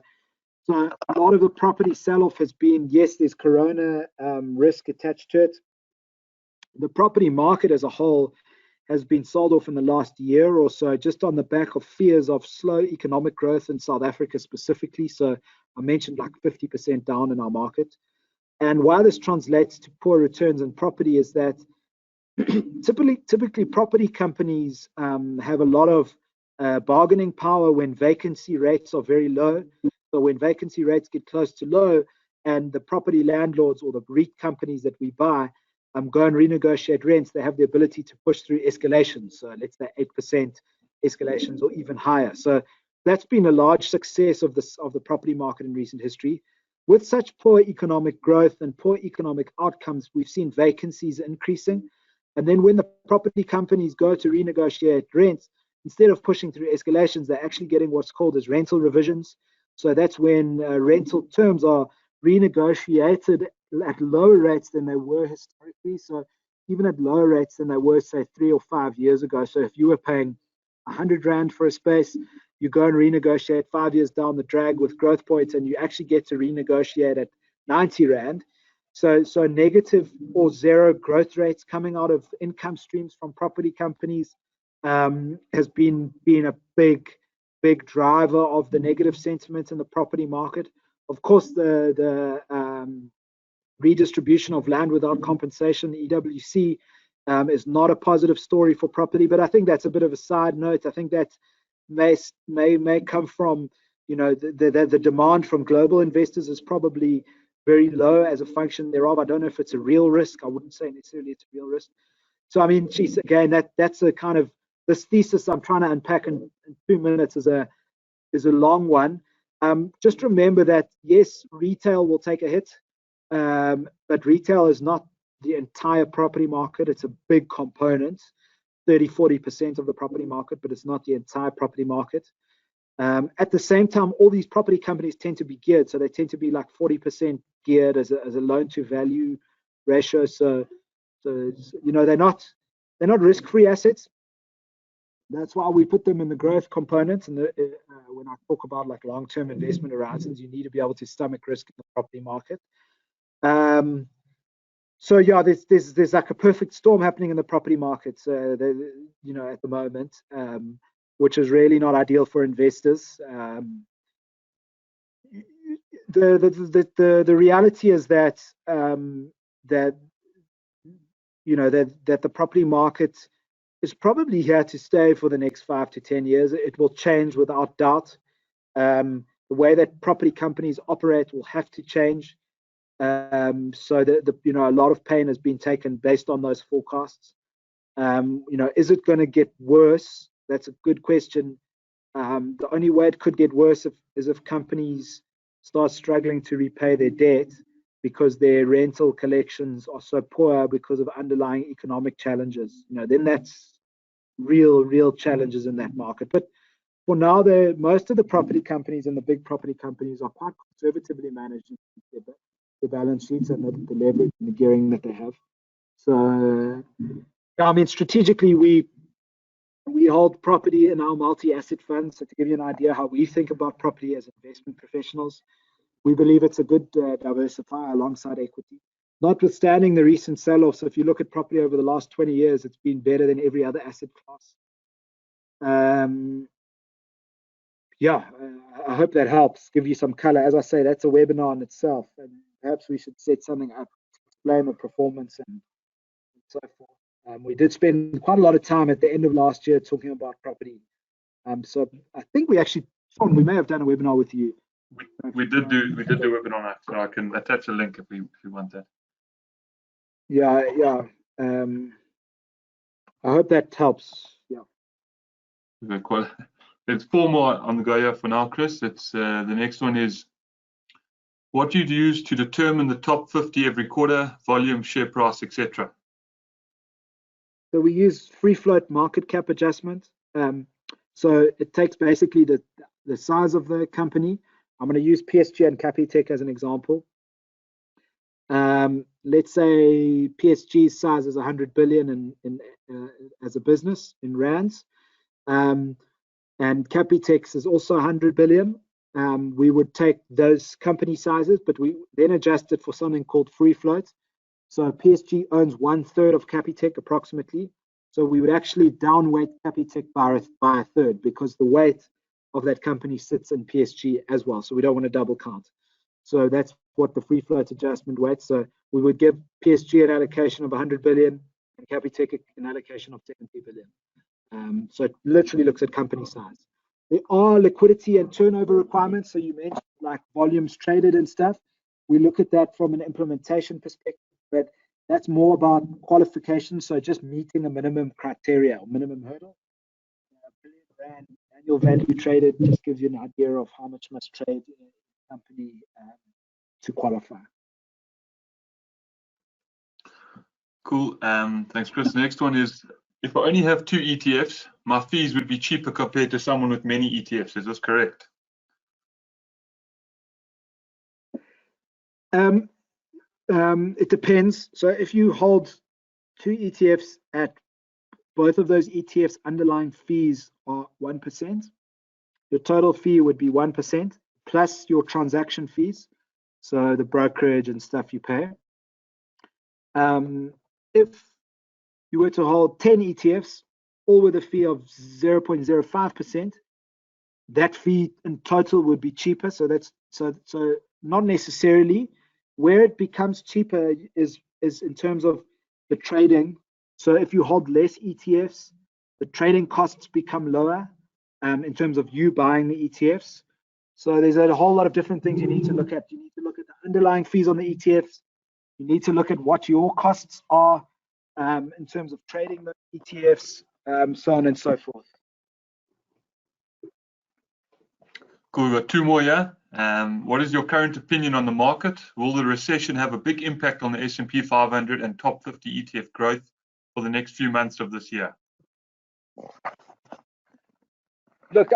So a lot of the property sell-off has been, yes, there's corona risk attached to it. The property market as a whole has been sold off in the last year or so, just on the back of fears of slow economic growth in South Africa specifically. So I mentioned like 50% down in our market. And why this translates to poor returns in property is that typically property companies have a lot of bargaining power when vacancy rates are very low. So when vacancy rates get close to low, and the property landlords or the REIT companies that we buy go and renegotiate rents, they have the ability to push through escalations. So let's say 8% escalations or even higher. So that's been a large success of the property market in recent history. With such poor economic growth and poor economic outcomes, we've seen vacancies increasing. And then when the property companies go to renegotiate rents, instead of pushing through escalations, they're actually getting what's called as rental revisions. So that's when rental terms are renegotiated at lower rates than they were historically. So even at lower rates than they were, say, 3 or 5 years ago. So if you were paying 100 Rand for a space, you go and renegotiate 5 years down the drag with growth points, and you actually get to renegotiate at 90 Rand. So negative or zero growth rates coming out of income streams from property companies has been a big driver of the negative sentiment in the property market. Of course, the redistribution of land without compensation, the EWC, is not a positive story for property, but I think that's a bit of a side note. I think that may come from, the demand from global investors is probably very low as a function thereof. I don't know if it's a real risk. I wouldn't say necessarily it's a real risk. So I mean, geez, again, that's a kind of, this thesis I'm trying to unpack in 2 minutes is a long one. Just remember that yes, retail will take a hit, but retail is not the entire property market. It's a big component, 30-40% of the property market, but it's not the entire property market. At the same time, all these property companies tend to be geared, so they tend to be like 40% geared as a loan to value ratio. So you know, they're not risk-free assets. That's why we put them in the growth components. And when I talk about like long-term investment horizons, you need to be able to stomach risk in the property market. So yeah, there's like a perfect storm happening in the property market, you know, at the moment, which is really not ideal for investors. The reality is that you know, that the property market is probably here to stay for the next 5 to 10 years. It will change without doubt. The way that property companies operate will have to change. So that you know, a lot of pain has been taken based on those forecasts. You know, is it going to get worse? That's a good question. The only way it could get worse is if companies start struggling to repay their debt because their rental collections are so poor because of underlying economic challenges. You know, then that's real challenges in that market. But for now, most of the property companies and the big property companies are quite conservatively managing their balance sheets and the leverage and the gearing that they have. So, I mean, strategically, we hold property in our multi-asset funds. So to give you an idea how we think about property as investment professionals, we believe it's a good diversifier alongside equity. Notwithstanding the recent sell-offs, if you look at property over the last 20 years, it's been better than every other asset class. Yeah, I hope that helps give you some color. As I say, that's a webinar in itself, and perhaps we should set something up to explain the performance and so forth. We did spend quite a lot of time at the end of last year talking about property. So I think we actually, Shaun, we may have done a webinar with you. We did do a webinar on that, so I can attach a link if you want that. Yeah. I hope that helps. Yeah. Okay, there's 4 more on the go here for now, Chris. It's the next one is, what do you use to determine the top 50 every quarter, volume, share price, etc.? So we use free float market cap adjustment. So it takes basically the size of the company. I'm going to use PSG and Capitec as an example. Let's say PSG's size is 100 billion as a business in rands, and Capitec's is also 100 billion. We would take those company sizes, but we then adjust it for something called free float. So PSG owns 1/3 of Capitec approximately. So we would actually downweight Capitec by a third because the weight of that company sits in PSG as well. So we don't want to double count. So that's what the free float adjustment weights. So we would give PSG an allocation of 100 billion and Capitec an allocation of 70 billion. So it literally looks at company size. There are liquidity and turnover requirements. So you mentioned like volumes traded and stuff. We look at that from an implementation perspective, but that's more about qualification. So just meeting a minimum criteria or minimum hurdle. Billion rand annual value traded just gives you an idea of how much must trade in a company to qualify. Cool. Thanks, Chris. The next one is, if I only have 2 ETFs, my fees would be cheaper compared to someone with many ETFs. Is this correct? It depends. So if you hold 2 ETFs at both of those ETFs underlying fees are 1%, your total fee would be 1% plus your transaction fees, so the brokerage and stuff you pay. If you were to hold 10 ETFs, all with a fee of 0.05%, that fee in total would be cheaper. So that's so not necessarily. Where it becomes cheaper is in terms of the trading. So if you hold less ETFs, the trading costs become lower in terms of you buying the ETFs. So there's a whole lot of different things you need to look at. You need to look at the underlying fees on the ETFs. You need to look at what your costs are in terms of trading the ETFs, so on and so forth. Cool. We've got 2 more here. What is your current opinion on the market? Will the recession have a big impact on the S&P 500 and top 50 ETF growth for the next few months of this year? Look,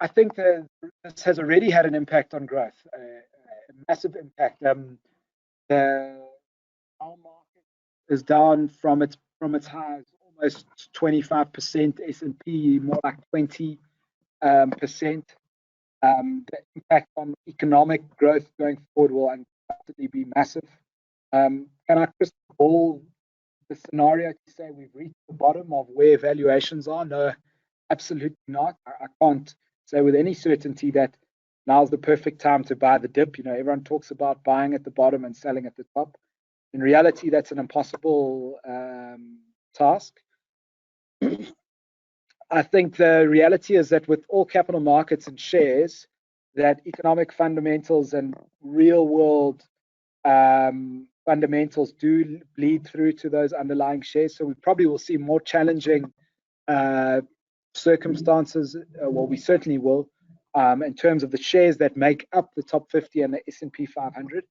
I think that this has already had an impact on growth, a massive impact. The our market is down from its highs, almost 25%. S&P more like 20%. The impact on economic growth going forward will undoubtedly be massive. Can I crystal ball the scenario to say we've reached the bottom of where valuations are? No, absolutely not. I can't say with any certainty that now's the perfect time to buy the dip. Everyone talks about buying at the bottom and selling at the top. In reality, that's an impossible task. I think the reality is that with all capital markets and shares, that economic fundamentals and real world fundamentals do bleed through to those underlying shares. So we probably will see more challenging circumstances. Well, we certainly will, in terms of the shares that make up the top 50 and the S&P 500.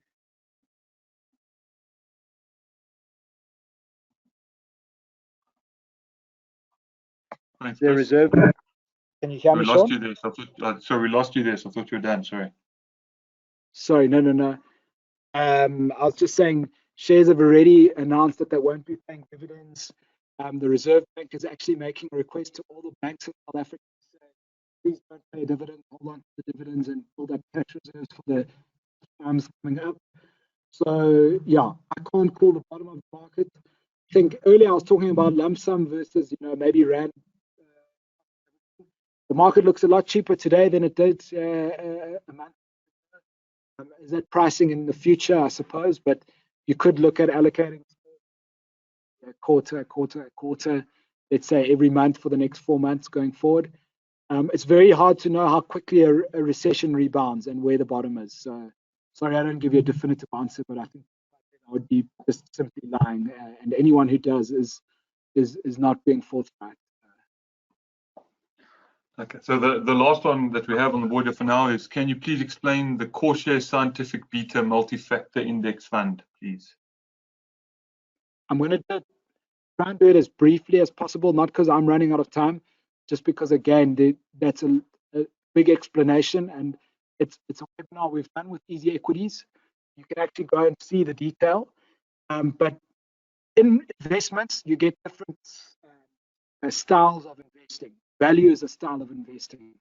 Thanks, The reserve. Can you hear me, Shaun? We lost you there. So I thought you were done. Sorry. No. I was just saying, shares have already announced that they won't be paying dividends. The Reserve Bank is actually making a request to all the banks in South Africa to say, please don't pay dividends, hold on to the dividends and build up cash reserves for the times coming up. So yeah, I can't call the bottom of the market. I think earlier I was talking about lump sum versus maybe rand. The market looks a lot cheaper today than it did a month ago. Is that pricing in the future? I suppose, but you could look at allocating quarter, let's say every month for the next 4 months going forward. It's very hard to know how quickly a recession rebounds and where the bottom is. So, sorry, I don't give you a definitive answer, but I think I would be just simply lying, and anyone who does is not being forthright. Okay, so the last one that we have on the board for now is, can you please explain the CoreShares Scientific Beta Multi-Factor Index Fund, please? I'm going to try and do it as briefly as possible, not because I'm running out of time, just because, again, that's a big explanation, and it's a webinar we've done with Easy Equities. You can actually go and see the detail. But in investments, you get different styles of investing. Value is a style of investing.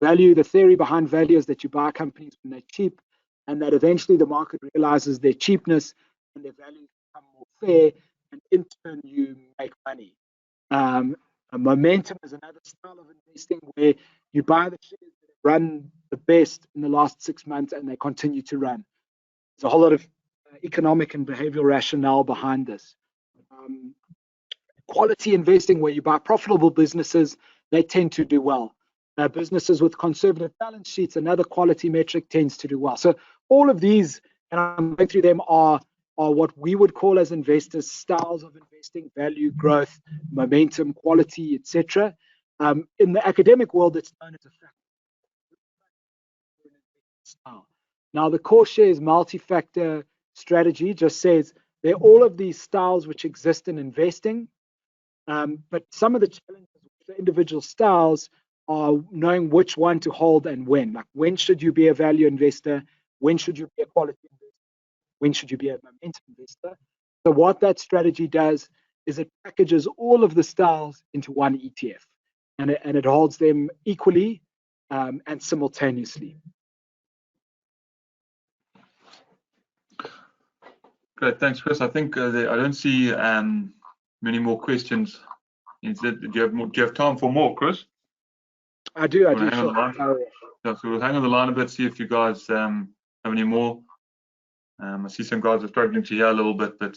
Value, the theory behind value is that you buy companies when they're cheap, and that eventually the market realizes their cheapness and their values become more fair, and in turn you make money. Momentum is another style of investing where you buy the shares that have run the best in the last 6 months and they continue to run. There's a whole lot of economic and behavioral rationale behind this. Quality investing, where you buy profitable businesses, they tend to do well. Businesses with conservative balance sheets, another quality metric, tends to do well. So all of these, and I'm going through them, are what we would call as investors styles of investing: value, growth, momentum, quality, etc. In the academic world, it's known as a factor style. Now, the CoreShares multi-factor strategy just says there are all of these styles which exist in investing, but some of the challenges with the individual styles are knowing which one to hold and when. Like, when should you be a value investor? When should you be a quality investor? When should you be a momentum investor? So what that strategy does is it packages all of the styles into one ETF, and it holds them equally and simultaneously. Great, thanks, Chris. I think I don't see many more questions. Do you have time for more, Chris? I do. Sure. Yeah, so we'll hang on the line a bit, see if you guys have any more. I see some guys are struggling to hear a little bit, but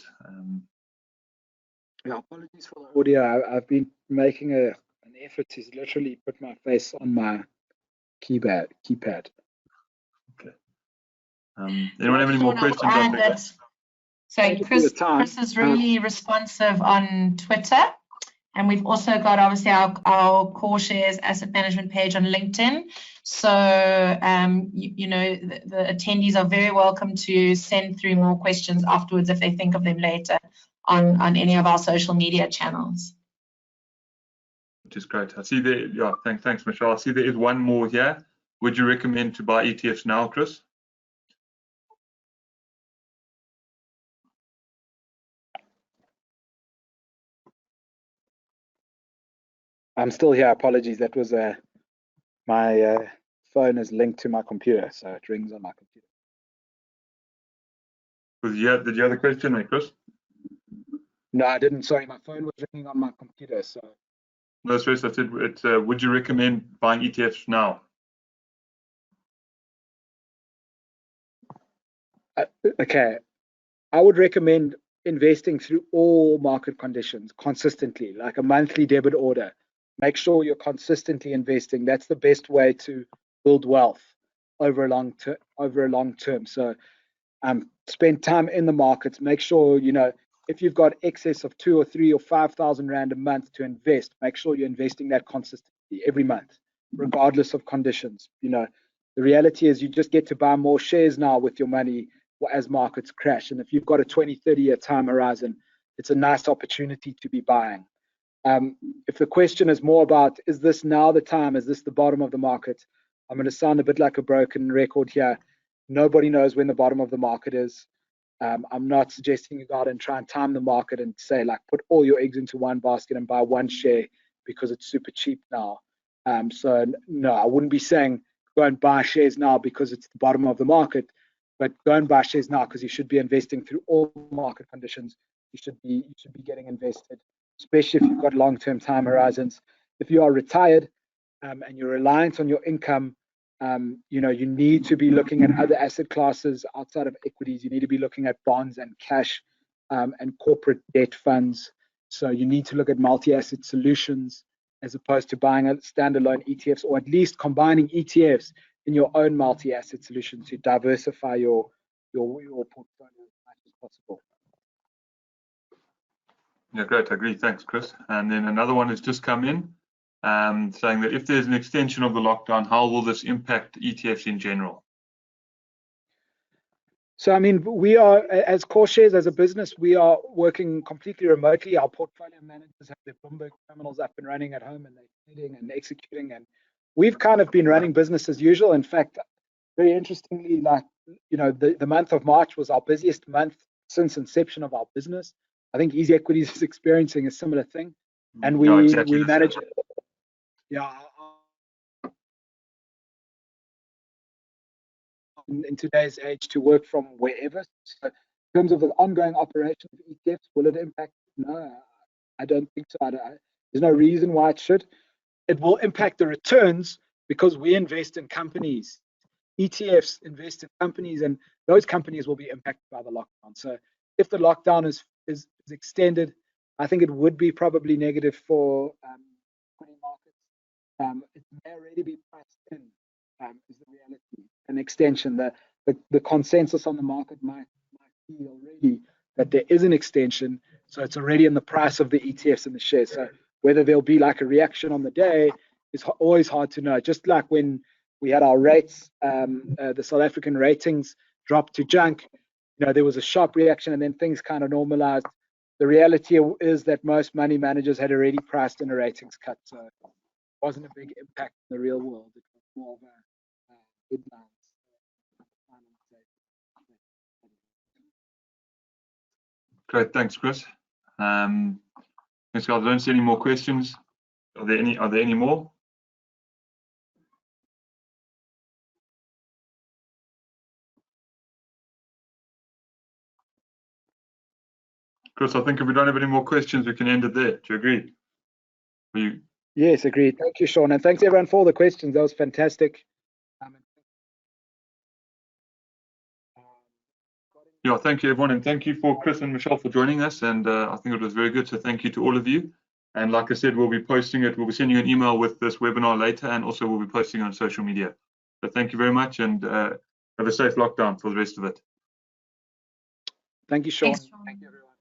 yeah, apologies for the audio. I've been making an effort to literally put my face on my keypad. Okay. Anyone have any more questions? So Chris is really responsive on Twitter. And we've also got obviously our CoreShares Asset Management page on LinkedIn. So, you know, the attendees are very welcome to send through more questions afterwards if they think of them later on any of our social media channels. Which is great. I see there, yeah, thanks, Michelle. I see there is one more here. Would you recommend to buy ETFs now, Chris? I'm still here. Apologies. That was my phone is linked to my computer, so it rings on my computer. Did you have a question, mate, Chris? No, I didn't. Sorry, my phone was ringing on my computer. So. No stress. I said, would you recommend buying ETFs now? Okay, I would recommend investing through all market conditions consistently, like a monthly debit order. Make sure you're consistently investing. That's the best way to build wealth over a long term. So, spend time in the markets. Make sure, you know, if you've got excess of 2 or 3 or 5,000 rand a month to invest, make sure you're investing that consistently every month, regardless of conditions. You know, the reality is you just get to buy more shares now with your money as markets crash. And if you've got a 20, 30-year time horizon, it's a nice opportunity to be buying. If the question is more about, is this now the time? Is this the bottom of the market? I'm going to sound a bit like a broken record here. Nobody knows when the bottom of the market is. I'm not suggesting you go out and try and time the market and say, like, put all your eggs into one basket and buy one share because it's super cheap now. So no, I wouldn't be saying go and buy shares now because it's the bottom of the market, but go and buy shares now because you should be investing through all market conditions. You should be getting invested, especially if you've got long-term time horizons. If you are retired and you're reliant on your income, you know, you need to be looking at other asset classes outside of equities. You need to be looking at bonds and cash and corporate debt funds. So you need to look at multi-asset solutions as opposed to buying a standalone ETFs, or at least combining ETFs in your own multi-asset solution to diversify your portfolio as much as possible. Yeah, great. I agree. Thanks, Chris. And then another one has just come in saying that if there's an extension of the lockdown, how will this impact ETFs in general? So, I mean, we are, as CoreShares, as a business, we are working completely remotely. Our portfolio managers have their Bloomberg terminals up and running at home, and they're trading and executing. And we've kind of been running business as usual. In fact, very interestingly, like, you know, the month of March was our busiest month since inception of our business. I think Easy Equities is experiencing a similar thing. And we manage it. Yeah. In today's age, to work from wherever. So in terms of the ongoing operation of ETFs, will it impact? No, I don't think so. There's no reason why it should. It will impact the returns because we invest in companies. ETFs invest in companies, and those companies will be impacted by the lockdown. So if the lockdown is extended, I think it would be probably negative for equity markets. It may already be priced in, is the reality. An extension, the consensus on the market might be already that there is an extension, so it's already in the price of the ETFs and the shares. So whether there'll be like a reaction on the day is always hard to know. Just like when we had our rates, the South African ratings dropped to junk, you know, there was a sharp reaction and then things kind of normalized. The reality is that most money managers had already priced in a ratings cut, so it wasn't a big impact in the real world. It was more of a headlines. Great, thanks, Chris. Thanks, guys. I don't see any more questions. Are there any more? Chris, I think if we don't have any more questions, we can end it there. Do you agree? Yes, agreed. Thank you, Shaun, and thanks everyone for all the questions. That was fantastic. Yeah, thank you, everyone, and thank you for Chris and Michelle for joining us. And I think it was very good. So thank you to all of you. And like I said, we'll be posting it. We'll be sending you an email with this webinar later, and also we'll be posting it on social media. So thank you very much, and have a safe lockdown for the rest of it. Thank you, Shaun. Thanks, Shaun. Thank you, everyone.